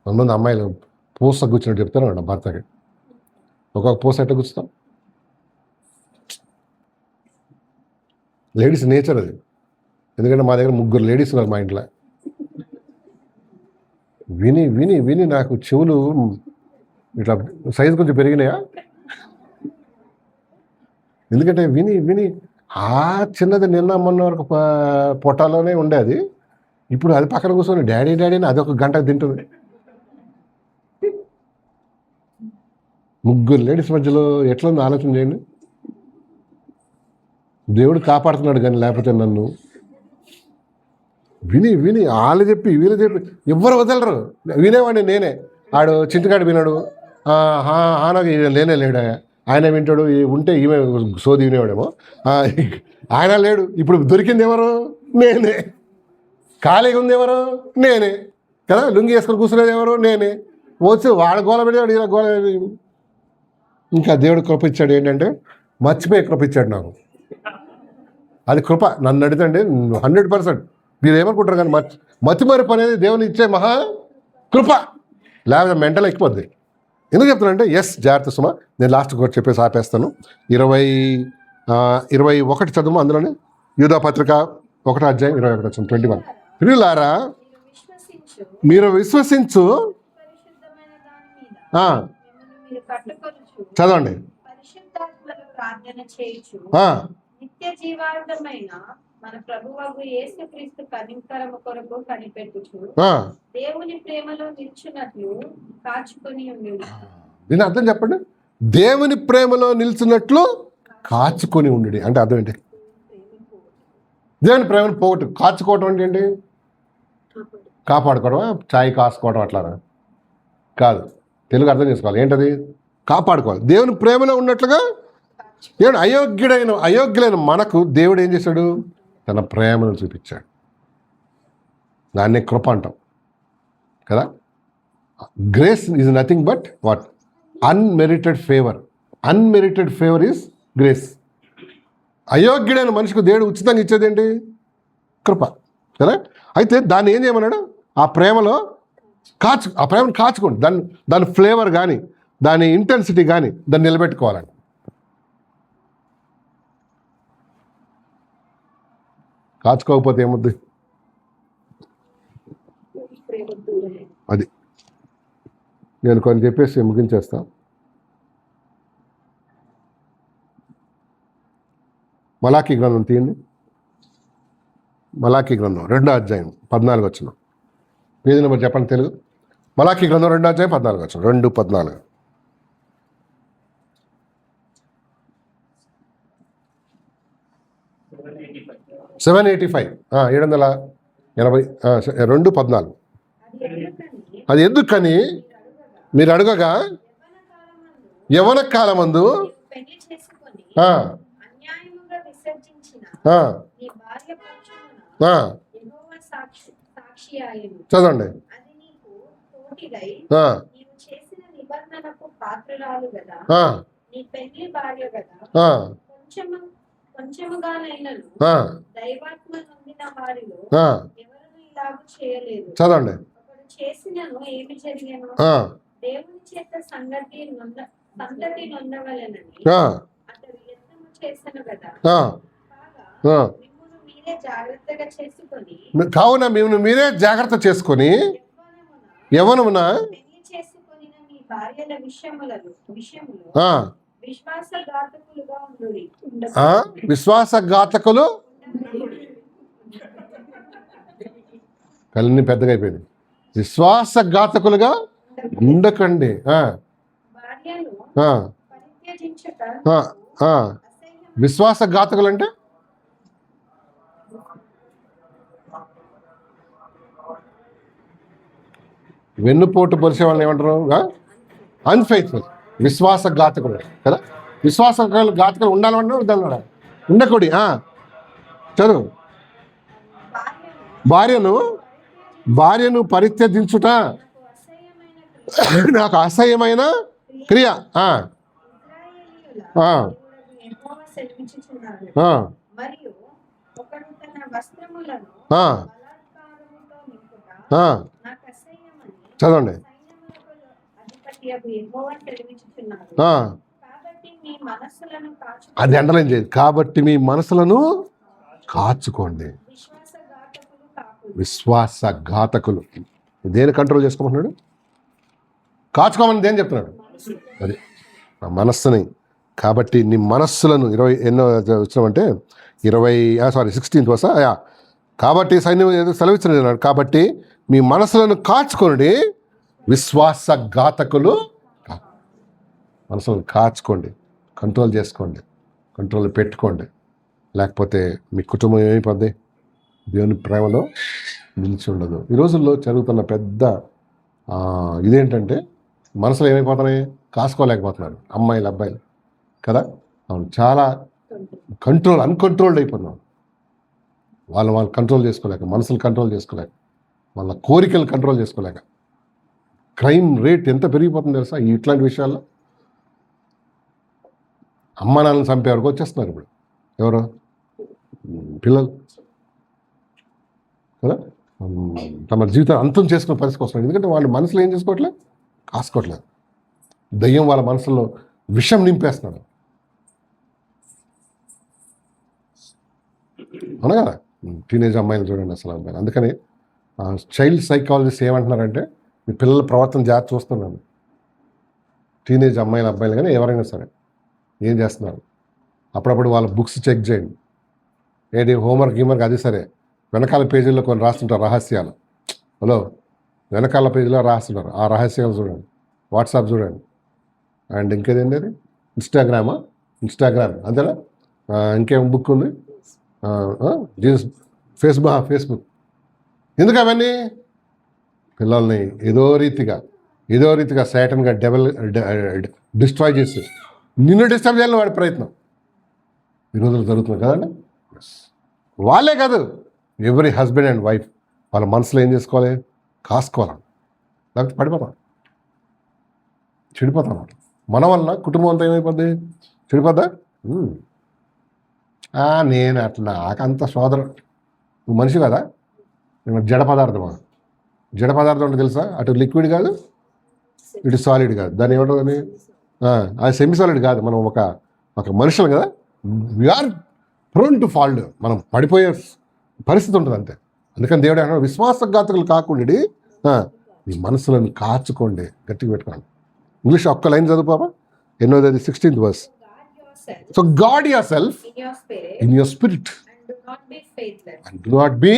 కొంతమంది అమ్మాయిలు పూస కూర్చున్నట్టు చెప్తారు అన్న భర్తకి. ఒక్కొక్క పూస ఎట్లా కూర్చుతాం? లేడీస్ నేచర్ అది. ఎందుకంటే మా దగ్గర 3 లేడీస్ ఉన్నారు మా ఇంట్లో. విని విని విని నాకు చెవులు ఇట్లా సైజు కొంచెం పెరిగినాయా. ఎందుకంటే విని విని చిన్నది నిన్న మొన్న వరకు పొట్టాలోనే ఉండేది. ఇప్పుడు అది పక్కన కూర్చొని డాడీ డాడీ అని అది 1 గంట తింటుంది. 3 లేడీస్ మధ్యలో ఎట్లుందో ఆలోచన చేయండి. దేవుడు కాపాడుతున్నాడు కానీ లేకపోతే నన్ను విని విని వాళ్ళు చెప్పి వీళ్ళు చెప్పి ఎవ్వరు వదలరు. వినేవాడిని నేనే. ఆడు చింతకాడు వినాడు, నాకు లేనే లేడా, ఆయన వింటాడు. ఉంటే ఈమె సోది వినేవాడేమో. ఆయన లేడు. ఇప్పుడు దొరికింది ఎవరు? నేనే. ఖాళీగా ఉంది ఎవరు? నేనే కదా. లుంగి వేసుకొని కూర్చునేది ఎవరు? నేనే. వచ్చి వాడ గోల పెడతాడు, ఇలా గోల. ఇంకా దేవుడు కృప ఇచ్చాడు ఏంటంటే, మర్చిపోయి కృప ఇచ్చాడు నాకు. అది కృప. నన్ను అడిగితే 100%. మీరు ఏమనుకుంటారు కానీ మతిమరుపు అనేది దేవుని ఇచ్చే మహా కృప. లేకపోతే మెంటల్ ఎక్కిపోద్ది. ఎందుకు చెప్తున్నానంటే, జాగ్రత్త సుమా, నేను లాస్ట్కి ఒకటి చెప్పేసి ఆపేస్తాను. 21 చదువు, అందులోనే యూదా పత్రిక 1వ అధ్యాయం 21 21. ప్రియులారా, మీరు విశ్వసించు. చదవండి. నిత్య జీవార్థమైన మన ప్రభువగు యేసుక్రీస్తు కనికరము కొరకు కనిపెట్టుచు దేవుని ప్రేమలో నిల్చున్నట్లు కాచుకొని ఉండు. దీని అర్థం చెప్పండి. దేవుని ప్రేమలో నిల్చున్నట్లు కాచుకొని ఉండు అంటే అర్థం ఏంటి? దేవుని ప్రేమను పోగొట్టు. కాచుకోవటం అంటే ఏంటి? కాపాడుకోవడం, చాయ్ కాసుకోవడం అట్లా కాదు. తెలుగు అర్థం చేసుకోవాలి. ఏంటది? కాపాడుకోవాలి. దేవుని ప్రేమలో ఉన్నట్లుగా. దేవుడు అయోగ్యులైన మనకు దేవుడు ఏం చేశాడు? తన ప్రేమను చూపించాడు. దాన్నే కృప అంటాం కదా. Grace is nothing but what? Unmerited favour. Unmerited favour is grace. అయోగ్యుడైన మనిషికి దేవుడు ఉచితంగా ఇచ్చేది ఏంటి? కృప కదా. అయితే దాన్ని ఏం చేయమన్నాడు? ఆ ప్రేమను కాచుకోండి. దాని ఫ్లేవర్ కానీ, దాని ఇంటెన్సిటీ కానీ దాన్ని నిలబెట్టుకోవాలండి. కాచుకోకపోతే ఏముద్ది? అది నేను కొన్ని చెప్పేసి ముగించేస్తా. మలాకీ గ్రంథం తీయండి. మలాకీ గ్రంథం 2వ అధ్యాయం 14 వచనం. పేజీ నెంబర్ చెప్పండి తెలుగు. మలాకీ గ్రంథం 2వ అధ్యాయం 14 వచనం. 2:14. 785. 780. 2:14. అది ఎందుకని మీరు అడగగా యవ్వన కాలమందు చదవండి. చదవండి. దేవుని చేత సంగతి నొందవలెనని అతడు యత్నము చేసెను కదా. మీరే జాగ్రత్తగా చేసుకొని, కావున మేము మీరే జాగ్రత్త చేసుకొని యవ్వనమున పెళ్లి చేసుకొనిన మీ భార్యల విషయములో విశ్వాసఘాతకులుగా ఉండుడి. విశ్వాసఘాతకులు కళ్ళని పెద్దగా అయిపోయింది. విశ్వాసఘాతకులుగా ఉండకండి. విశ్వాసఘాతకులు అంటే వెన్నుపోటు పొలిసే వాళ్ళని ఏమంటారు? అన్ఫెయిత్ఫుల్, విశ్వాసఘాతకుడు కదా. విశ్వాసఘాతకులు ఉండాలంటే వద్దాలన్నాడా? ఉండకూడి. చదువు. భార్యను పరిత్యజించుట నాకు అసహ్యమైన క్రియ. యెహోవా సెలవిచ్చుచున్నాడు. మరియు ఒకడు తన వస్త్రములను బలాత్కారముతో నింపుట నాకు అసహ్యమని చదవండి. సైన్యములకు అధిపతియగు యెహోవా సెలవిచ్చుచున్నాడు. కాబట్టి మీ మనస్సులను అది అండర్లైన్ చేయదు. కాబట్టి మీ మనసులను కాచుకోండి. విశ్వాసఘాతకులు కాకులు. విశ్వాసఘాతకులు దేని కంట్రోల్ చేసుకోమంటున్నాడు? కాచుకోమని దేని చెప్తున్నాడు? అది ఆ మనస్సుని. కాబట్టి నీ మనస్సులను 20 ఎన్నో వచ్చినామంటే 16th వర్స. కాబట్టి సైన్యం ఏదో సెలవిచ్చినాడు. కాబట్టి మీ మనసులను కాచుకోండి, విశ్వాసఘాతకులు మనసులను కాచుకోండి, కంట్రోల్ చేసుకోండి, కంట్రోల్ పెట్టుకోండి. లేకపోతే మీ కుటుంబం ఏమైపోద్ది? దేవుని ప్రేమలో నిలిచి ఉండదు. ఈ రోజుల్లో జరుగుతున్న పెద్ద ఇదేంటంటే మనసులో ఏమైపోతున్నాయి? కాసుకోలేకపోతున్నారు అమ్మాయిలు అబ్బాయిలు కదా. అవును, చాలా అన్కంట్రోల్డ్ అయిపోతున్నాం. వాళ్ళు కంట్రోల్ చేసుకోలేక, మనసులు కంట్రోల్ చేసుకోలేక, వాళ్ళ కోరికలు కంట్రోల్ చేసుకోలేక క్రైమ్ రేట్ ఎంత పెరిగిపోతుంది తెలుసా ఇట్లాంటి విషయాల్లో. అమ్మ నాన్నని చంపే వరకు వచ్చేస్తున్నారు ఇప్పుడు. ఎవరు? పిల్లలు కదా. తమ జీవితం అంతం చేసుకునే పరిస్థితికి వస్తున్నారు. ఎందుకంటే వాళ్ళ మనసులో ఏం చేసుకోవట్లేదు? కాసుకోవట్లేదు. దయ్యం వాళ్ళ మనసులో విషం నింపేస్తున్నాడు. అవునా కదా. టీనేజ్ అమ్మాయిలు చూడండి అసలు అమ్మాయిలు. అందుకని చైల్డ్ సైకాలజిస్ట్ ఏమంటున్నారంటే మీ పిల్లల ప్రవర్తన జాగ్రత్త చూస్తున్నాను. టీనేజ్ అమ్మాయిలు అబ్బాయిలు కానీ ఎవరైనా సరే ఏం చేస్తున్నారు అప్పుడప్పుడు వాళ్ళ బుక్స్ చెక్ చేయండి. ఏంటి హోంవర్క్ అది సరే, వెనకాల పేజీల్లో కొన్ని రాస్తుంటారు రహస్యాలు. హలో, వెనకాల పేజీలో రాస్తున్నారు, ఆ రహస్యాలు చూడండి. వాట్సాప్ చూడండి. అండ్ ఇంకేదేంటి అది? ఇన్స్టాగ్రామ్ అంతేనా? ఇంకేం బుక్ ఉంది? ఫేస్బుక్. ఎందుకు అవన్నీ? పిల్లల్ని ఏదో రీతిగా సైటన్గా డిస్ట్రాయ్ చేసి నిన్ను డిస్టర్బ్ చేయాలని వాడి ప్రయత్నం ఈ రోజులు జరుగుతుంది కదండి. వాళ్ళే కాదు, ఎవ్రీ హస్బెండ్ అండ్ వైఫ్ వాళ్ళ మనసులో ఏం చేసుకోవాలి? కాసుకోవాలి. లేకపోతే చెడిపోతాం. మన వల్ల కుటుంబం అంతా ఏమైపోద్ది? చెడిపోద్దా? నేను అట్లా నాకంత సోదరు. నువ్వు మనిషి కదా, జడ పదార్థమా? జడ పదార్థం అంటే తెలుసా? అటు లిక్విడ్ కాదు, ఇటు సాలిడ్ కాదు. దాన్ని ఏమంటుందని? అది సెమీ సాలిడ్ కాదు. మనం ఒక మనుషులు కదా, వీఆర్ ప్రోన్ టు ఫాల్ట్. మనం పడిపోయే పరిస్థితి ఉంటుంది అంతే. అందుకని దేవుడు అంటున్నాడు విశ్వాసఘాతకులు కాకుండా మీ మనసులను కాచుకోండి, గట్టిగా పెట్టుకోండి. ఇంగ్లీష్ ఒక్క లైన్ చదువు పాప. ఎన్నోది? 16th verse. So guard yourself in your spirit and do not be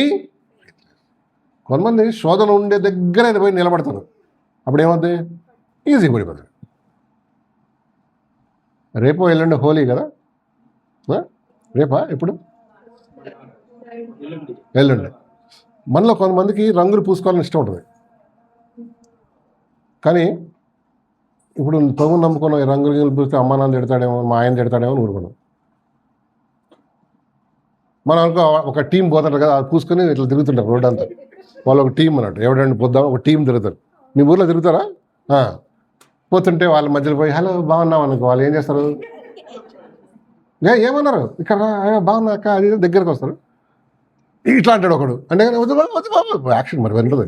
కొంతమంది శోధన ఉండే దగ్గర పోయి నిలబడతారు. అప్పుడు ఏమవుతుంది? ఈజీ పడిపోతుంది. రేపో ఎల్లుండి హోలీ కదా. రేపా? ఎప్పుడు? ఎల్లుండి. మనలో కొంతమందికి రంగులు పూసుకోవాలని ఇష్టం ఉంటుంది. కానీ ఇప్పుడు ప్రభు నమ్ముకున్న రంగులు పూస్తే అమ్మ నాన్న తిడతాడేమో, మా ఆయన తిడతాడేమో అని ఊరుకున్నాం. మనం అనుకో ఒక టీం పోతారు కదా, అది పూసుకొని ఇట్లా తిరుగుతుంటారు రోడ్ అంతా. వాళ్ళు ఒక టీం అన్నట్టు, ఎవడంటే పొద్దాం ఒక టీం తిరుగుతారు. మీ ఊర్లో తిరుగుతారా? పోతుంటే వాళ్ళ మధ్యలో పోయి హలో బాగున్నాం అనుకో, వాళ్ళు ఏం చేస్తారు? ఏమన్నారు ఇక్కడ బాగున్నా అక్క అది దగ్గరకు వస్తారు. ఇట్లా అంటాడు ఒకడు. అంటే వద్దు బాబు యాక్షన్ మరి వెంటది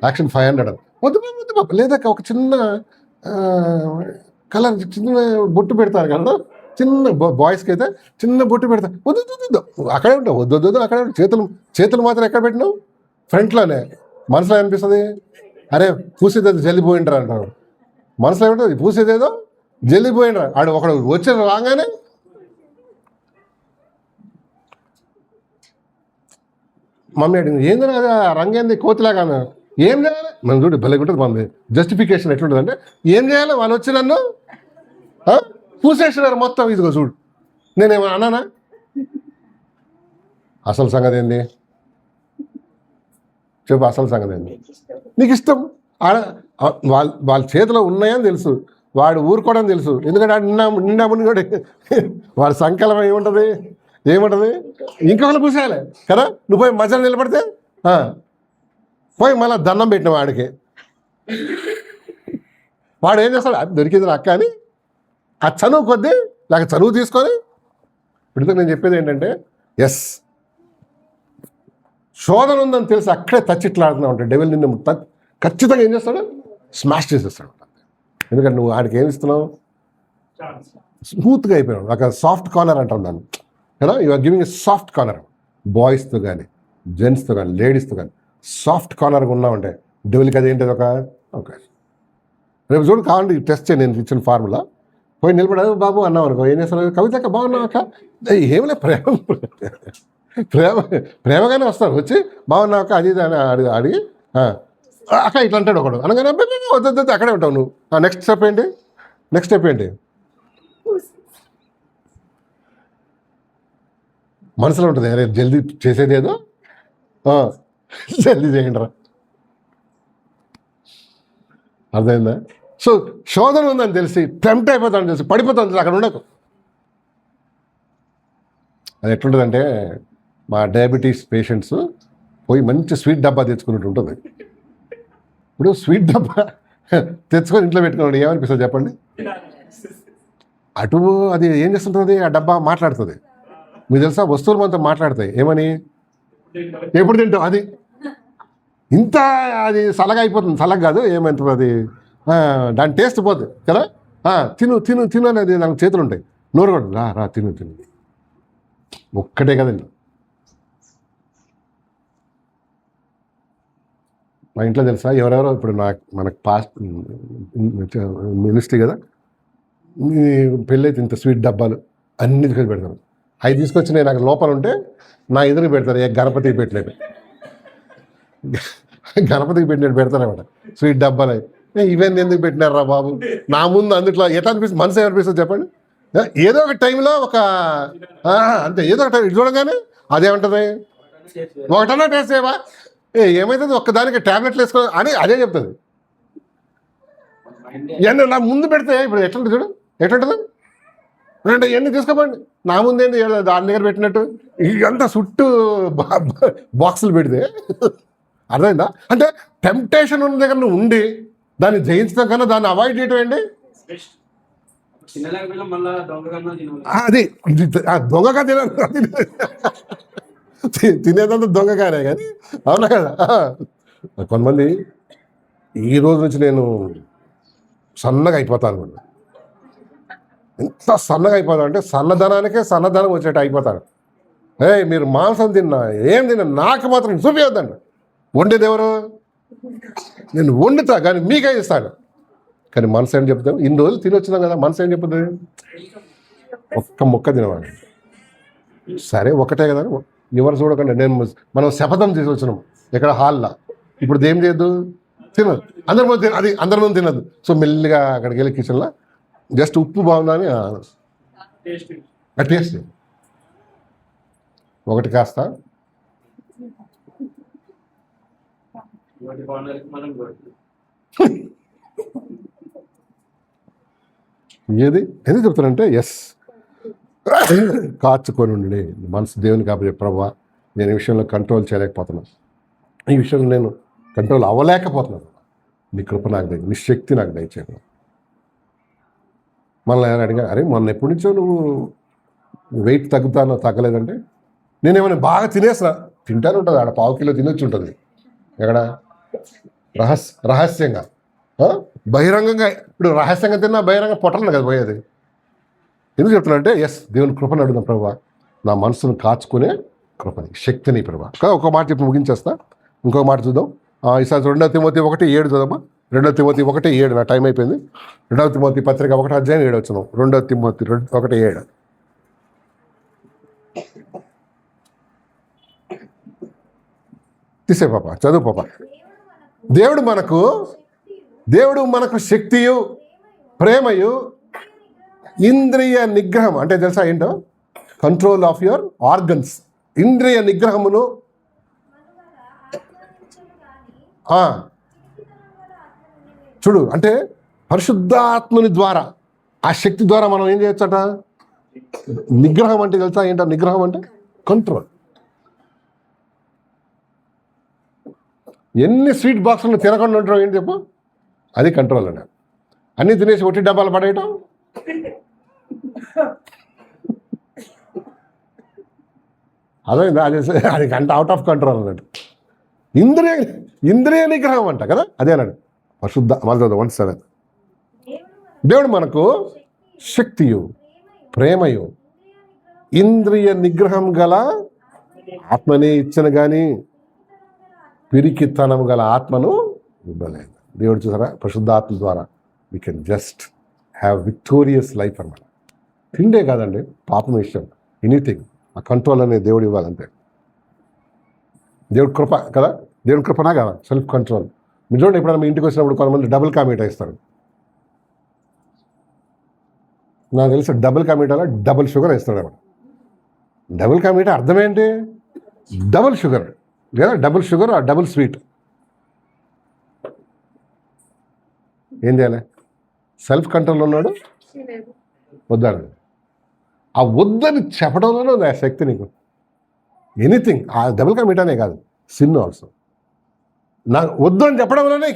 యాక్షన్ 500 వద్దు బాబు లేదక్క ఒక చిన్న కలర్ చిన్న బొట్టు పెడతారు కదా, చిన్న బాయ్స్కి అయితే చిన్న బొట్టు పెడతారు. వద్దు అక్కడే ఉంటావు, వద్దు అక్కడే ఉంటావు. చేతులు మాత్రం ఎక్కడ పెట్టినావు? ఫ్రంట్లోనే. మనసులో అనిపిస్తుంది అరే పూసేది జల్లిపోయిండ్రా అంటారు. మనసులో ఏమిటది? పూసేదేదో జల్లిపోయిండ్రా. ఒకడు వచ్చి రాగానే మమ్మీ అడిగింది ఏందని కదా రంగేంది కోతిలాగా. ఏం చేయాలి మనం చూడు భలే ఉంటుంది మమ్మీ. జస్టిఫికేషన్ ఎట్లుంటుంది అంటే ఏం చేయాలి? వాళ్ళు వచ్చి నన్ను పూసేసినారు మొత్తం, ఇదిగో చూడు. నేనేమో అన్నానా? అసలు సంగతి ఏంది చెప్పు? అసలు సంగతి ఏంది? నీకు ఇష్టం వాళ్ళ చేతిలో ఉన్నాయని తెలుసు, వాడు ఊరుకోవడం తెలుసు. ఎందుకంటే వాడు నిండా ముని కూడా వాడి సంకల్పం ఏముంటుంది ఇంకొకరు కూర్చోాలి కదా. నువ్వు పోయి మధ్యలో నిలబడితే పోయి మళ్ళీ దండం పెట్టిన వాడికి వాడు ఏం చేస్తాడు, అది దొరికింది అక్క అని ఆ చనువు కొద్దీ లేక చనువు తీసుకొని. ఇప్పుడు నేను చెప్పేది ఏంటంటే ఎస్, శోధన ఉందని తెలిసి అక్కడే తచ్చిట్లాడుతూ ఉంటాడు డెవిల్. నిన్ను ఖచ్చితంగా ఏం చేస్తాడు, స్మాష్ చేసేస్తాడు. ఎందుకంటే నువ్వు ఆడికి ఏమి ఇస్తున్నావు, స్మూత్గా అయిపోయాడు. ఒక సాఫ్ట్ కార్నర్ అంటాం దాన్ని కదా. You are giving a soft corner. బాయ్స్తో కానీ జెంట్స్తో కానీ లేడీస్తో కానీ సాఫ్ట్ కార్నర్గా ఉన్నామంటే డెవిల్కి అది ఏంటిది ఒక అవకాశం. రేపు చూడు కావాలంటే టెస్ట్ చేయి, నేను ఇచ్చిన ఫార్ములా పోయి నిలబడదు బాబు అన్నావు అనుకో, ఏం చేస్తాను, కవిత బాగున్నావు అక్క, ఏమిలే ప్రేమగానే వస్తారు, వచ్చి బాగున్నావు అక్క అది అని అడిగి అక్క ఇట్లా అంటాడు ఒకడు. అనగానే వద్దు అక్కడే ఉంటావు నువ్వు. నెక్స్ట్ స్టెప్ ఏంటి, మనసులో ఉంటుంది, అరే జల్దీ చేసేది ఏదో జల్దీ చేయండి రా. అర్థమైందా? సో శోధన ఉందని తెలిసి టెంప్ట్ అయిపోతాను తెలిసి పడిపోతాను అక్కడ ఉండకు. అది ఎట్లుంటుందంటే మా డయాబెటీస్ పేషెంట్స్ పోయి మంచి స్వీట్ డబ్బా తెచ్చుకున్నట్టు ఉంటుంది. ఇప్పుడు స్వీట్ డబ్బా తెచ్చుకొని ఇంట్లో పెట్టుకున్నాడు ఏమనిపిస్తుంది చెప్పండి. అటు అది ఏం చేస్తుంటుంది, ఆ డబ్బా మాట్లాడుతుంది. మీకు తెలుసా, వస్తువులు మనతో మాట్లాడతాయి. ఏమని, ఎప్పుడు తింటావు అది ఇంత అది సలగా అయిపోతుంది. సలగ కాదు ఏమంటుంది అది, దాని టేస్ట్ పోతుంది కదా. తిను అనేది నాకు చేతులు ఉంటాయి, నోరు కూడా రా తిను ఒక్కటే కదండి. మా ఇంట్లో తెలుసా ఎవరెవరో ఇప్పుడు మనకు పాస్ట్ మినిస్ట్రీ కదా, పెళ్ళి అయితే ఇంత స్వీట్ డబ్బాలు అన్ని తీసుకొని పెడతారు. అవి తీసుకొచ్చి నేను నాకు లోపల ఉంటే నా ఎదురు పెడతారు. గణపతికి పెట్టలేదు, గణపతికి పెట్టినట్టు పెడతారన్నమాట స్వీట్ డబ్బాలు. ఇవన్నీ ఎందుకు పెట్టినారా బాబు నా ముందు? అందుట్లో ఎట్లా అనిపిస్తుంది, మనసు ఏమనిపిస్తుంది చెప్పండి. ఏదో ఒక టైంలో ఒక అంతే, ఏదో ఒక టైం చూడగానే అదేమంటుంది, ఒకటన్నా టేస్ట్ చేయవా, ఏమవుతుంది ఒక్కదానికి ట్యాబ్లెట్లు వేసుకో అని అదే చెప్తుంది. ఇవన్నీ నా ముందు పెడితే ఇప్పుడు ఎట్లుంటుంది చూడు, ఎట్లుంటుంది అంటే ఇవన్నీ తీసుకోపోండి నా ముందేంటి దాని దగ్గర పెట్టినట్టు ఇదంతా చుట్టూ బాక్సులు పెడితే అర్థమైందా? అంటే టెంప్టేషన్ ఉన్న దగ్గర నువ్వు ఉండి దాన్ని జయించడం కన్నా దాన్ని అవాయిడ్ చేయటం ఏంటి, అది దొంగగా తినేదంతా దొంగగానే కానీ అవునా కదా. కొంతమంది ఈ రోజు నుంచి నేను సన్నగా అయిపోతాను, ఎంత సన్నగా అయిపోతాను అంటే సన్నదనానికే సన్నదనం వచ్చేట్టు అయిపోతాను. మీరు మాంసం తిన్నా ఏం తిన్నా నాకు మాత్రం చూపించద్దండి. వండేది ఎవరు, నేను వండుతా కానీ మీకే ఇస్తాను. కానీ మనసు ఏం చెప్తావు, ఇన్ని రోజులు తినొచ్చినాం కదా, మనసు ఏం చెప్తుంది, ఒక్క ముక్క తినవాడు. సరే ఒకటే కదా, ఎవరు చూడకండి. మనం శపథం చేసి వచ్చినాం ఇక్కడ హాల్లో. ఇప్పుడు ఏం చేయొద్దు, తినదు అందరి ముందు, అది అందరి ముందు తినద్దు. సో మెల్లిగా అక్కడికి వెళ్ళి కిచెన్లో జస్ట్ ఉప్పు బాగుందా అని టేస్ట్ ఒకటి కాస్త ఏది ఎందుకు చెప్తానంటే ఎస్ కాచుకొని ఉండి మనసు దేవునికి కాబట్టి ప్రభా నేను ఈ విషయంలో కంట్రోల్ చేయలేకపోతున్నాను, ఈ విషయంలో నేను కంట్రోల్ అవ్వలేకపోతున్నాను, నీ కృప నాకు దయ, నీ శక్తి నాకు దయచేయను. మళ్ళీ ఆయన అడిగా, అరే మొన్న ఎప్పటి నుంచో నువ్వు వెయిట్ తగ్గలేదంటే నేనేమైనా బాగా తింటాను ఉంటుంది, ఆడ 1/2 కిలో తినొచ్చి ఉంటుంది. ఎక్కడ రహస్యంగా బహిరంగంగా, ఇప్పుడు రహస్యంగా తిన్నా బహిరంగ పొట్టలను కదా పోయేది. ఎందుకు చెప్తున్నా అంటే ఎస్ దేవుని కృపను అడుగుదాం ప్రభా, నా మనసును కాచుకునే కృపని శక్తిని ప్రభా. ఒక మాట చెప్పి ముగించేస్తా, ఇంకొక మాట చూద్దాం. ఈసారి 2 తిమోతి 1:7 చూద్దామా. 2 తిమోతి 1:7 నా టైం అయిపోయింది. 2 తిమోతి పత్రిక 1:7 వచ్చినాం. 2 తిమోతి 1:7 తీసే పాప, చదువు పాప. దేవుడు మనకు శక్తియు ప్రేమయు ఇంద్రియ నిగ్రహం, అంటే తెలుసా ఏంటో, కంట్రోల్ ఆఫ్ యువర్ ఆర్గన్స్, ఇంద్రియ నిగ్రహమును చూడు, అంటే పరిశుద్ధాత్మని ద్వారా, ఆ శక్తి ద్వారా మనం ఏం చేయొచ్చట? నిగ్రహం అంటే తెలుసా ఏంటో? నిగ్రహం అంటే కంట్రోల్. ఎన్ని స్వీట్ బాక్సులు తినకుండా ఉంటారో ఏంటి చెప్పు, అది కంట్రోల్ అన్న. అన్నీ తినేసి ఒట్టి డబ్బాలు పడేయటం, అదే అది అంటే అవుట్ ఆఫ్ కంట్రోల్ అన్నట్టు. ఇంద్రియ నిగ్రహం అంట కదా, అదే అన్నాడు పరిశుద్ధ. మళ్ళీ 1:7 దేవుడు మనకు శక్తియు, ప్రేమయు, ఇంద్రియ నిగ్రహం గల ఆత్మని ఇచ్చిన కానీ పిరికితనం గల ఆత్మను ఇవ్వలేదు. దేవుడు చూసారా, పరిశుద్ధాత్మ ద్వారా we can just have victorious life అన్నమాట. తిండే కాదండి, పాపం విషయం, ఎనీథింగ్ ఆ కంట్రోల్ అనేది దేవుడు ఇవ్వాలంతే. దేవుడు కృప కదా, దేవుడి కృపనా కదా, సెల్ఫ్ కంట్రోల్. మీరు చూడండి, ఎప్పుడైనా మీ ఇంటికి వచ్చినప్పుడు కొంతమంది డబుల్ కా మీఠా ఇస్తారు. నాకు తెలిసి డబుల్ కా మీఠాలో డబుల్ షుగర్ ఇస్తాడు అన్నమాట. డబుల్ కా మీఠా అర్థం ఏంటి? డబుల్ షుగర్ లేదా డబుల్ షుగర్ ఆ డబుల్ స్వీట్. ఏం చేయాలి? సెల్ఫ్ కంట్రోల్ ఉన్నాడు, వద్దాడు. ఆ వద్దని చెప్పడంలోనే ఉంది ఆ శక్తి నీకు. ఎనీథింగ్, ఆ డబుల్ కా మీఠానే కాదు, సిన్ ఆల్సో. నాకు వద్దు అని చెప్పడంలోనే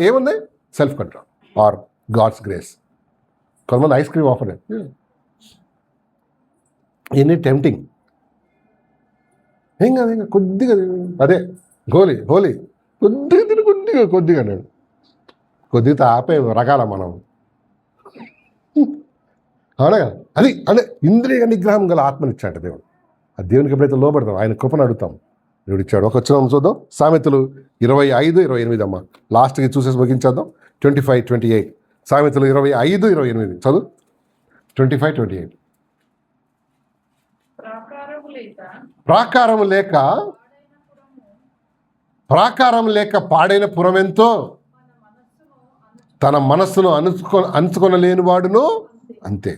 ఏముంది? Self control or God's grace. కొంతమంది ice cream offer, any tempting, ఏం కాదు, ఇంకా కొద్దిగా అదే హోలీ కొద్దిగా తిని కొద్దిగా నేను కొద్దిగా ఆపే రకాల మనం. అవునా కదా? అది అంటే ఇంద్రియ నిగ్రహం గల ఆత్మనిచ్చాడు దేవుడు. ఆ దేవునికి ఎప్పుడైతే లోబడతాం, ఆయన కృపను అడుగుతాం, దేవుడు ఇచ్చాడు. ఒక వచ్చిన చూద్దాం, సామెతలు 25:28 అమ్మ, లాస్ట్కి చూసేసి ముగించేద్దాం. 25:28 సామెతలు 25:28 చదువు. 25:28 ప్రాకారం లేక పాడైన పురమెంతో తన మనస్సును అంచుకొనలేని వాడును అంతే.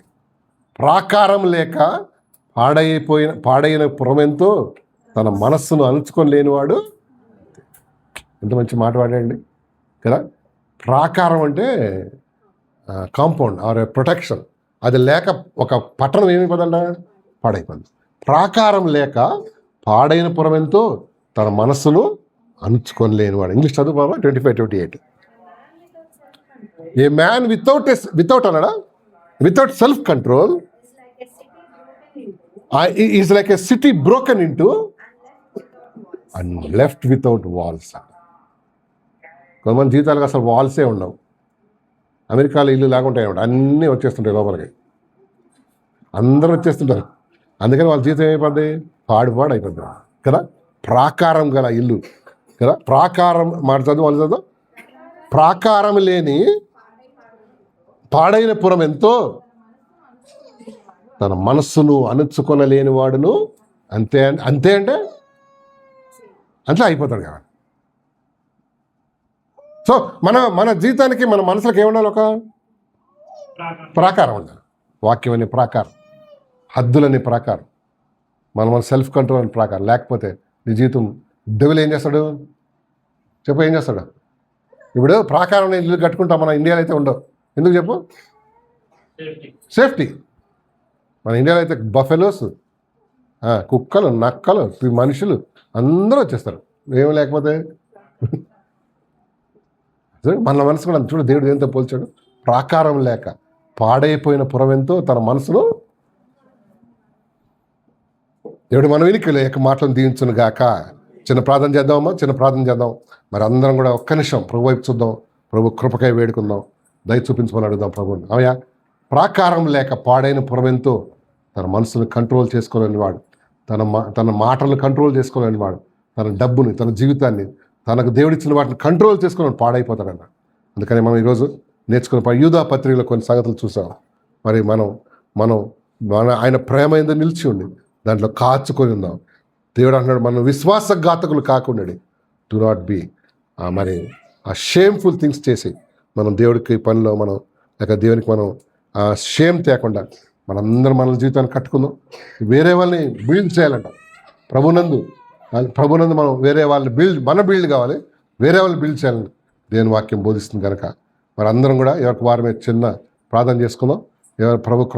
ప్రాకారం లేక పాడైన పురమెంతో తన మనస్సును అణుచుకొని లేనివాడు. ఎంత మంచి మాట వాడండి కదా. ప్రాకారం అంటే కాంపౌండ్ ఆర్ ప్రొటెక్షన్. అది లేక ఒక పట్టణం ఏమైపోతుందంట? పాడైపోతుంది. ప్రాకారం లేక పాడైన పురమెంతో తన మనస్సును అణుచుకొని లేనివాడు. ఇంగ్లీష్ చదువు బాబా. 25:28 ఏ మ్యాన్ వితౌట్ అన్నాడా, without self control is like a city broken into and left without walls. కొంతమంది జీవితాలకు అసలు వాల్సే ఉండవు. అమెరికాలో ఇల్లు లాగుంటాయి అన్నమాట, అన్నీ వచ్చేస్తుంటాయి లోపలికి, అందరూ వచ్చేస్తుంటారు. అందుకని వాళ్ళ జీవితం ఏమైపోద్ది? పాడు అయిపోద్ది కదా. ప్రాకారం గల ఇల్లు కదా, ప్రాకారం మాట చదువు, వాళ్ళు చదువు. ప్రాకారం లేని పాడైన పురం ఎంతో తన మనస్సును అణుచుకొనలేని వాడును అంతే. అంటే అంతే అయిపోతాడు కదా. సో మన జీవితానికి, మన మనసులకు ఏముండాలి? ఒక ప్రాకారం ఉండాలి. వాక్యం అనే ప్రాకారం, హద్దులని ప్రాకారం, మన సెల్ఫ్ కంట్రోల్ అనే ప్రాకారం. లేకపోతే నీ జీవితం డెవిల్ ఏం చేస్తాడు చెప్పు? ఏం చేస్తాడు? ఇప్పుడు ప్రాకారం ఇల్లు కట్టుకుంటాం మన ఇండియాలో అయితే ఉండవు. ఎందుకు చెప్పు? సేఫ్టీ. మన ఇండియాలో అయితే బఫెలోస్, కుక్కలు, నక్కలు, మనుషులు అందరూ వచ్చేస్తారు. ఏమి లేకపోతే మన మనసు కూడా చూడు, దేవుడు దేంతో పోల్చాడు? ప్రాకారం లేక పాడైపోయిన పురమెంతో తన మనసును. దేవుడు మన వినికి లేక మాటలను దీవించును గాక. చిన్న ప్రార్థన చేద్దామమ్మా, చిన్న ప్రార్థన చేద్దాం. మరి అందరం కూడా ఒక్క నిమిషం ప్రభు వైపు చూద్దాం, ప్రభు కృపకై వేడుకుందాం, దయ చూపించమని అడుగుదాం ప్రభుని. అవయా, ప్రాకారం లేక పాడైన పురమెంతో తన మనసును కంట్రోల్ చేసుకోలేని వాడు, తన మాటలను కంట్రోల్ చేసుకోలేని వాడు, తన డబ్బుని, తన జీవితాన్ని, తనకు దేవుడిచ్చిన వాటిని కంట్రోల్ చేసుకుని పాడైపోతాడన్న. అందుకని మనం ఈరోజు నేర్చుకున్న యూదా పత్రికలో కొన్ని సంగతులు చూసాం. మరి మనం ఆయన ప్రేమ ఏందో నిలిచి ఉండి దాంట్లో కాచుకొని ఉందాం. దేవుడు అంటున్నాడు, మనం విశ్వాసఘాతకులు కాకుండా డు నాట్ బీ మరి ఆ షేమ్ఫుల్ థింగ్స్ చేసి మనం దేవుడికి పనిలో మనం లేక దేవునికి మనం షేమ్ తేకుండా మనందరం మన జీవితాన్ని కట్టుకుందాం. వేరే వాళ్ళని బిల్డ్ చేయాలంట. ప్రభునందు మనం వేరే వాళ్ళని బిల్డ్ కావాలి, వేరే వాళ్ళని బిల్డ్ చేయాలని దేవుని వాక్యం బోధిస్తుంది కనుక మరి అందరం కూడా ఎవరికి వారమే చిన్న ప్రార్థన చేసుకుందాం. ఎవరు ప్రభు కృప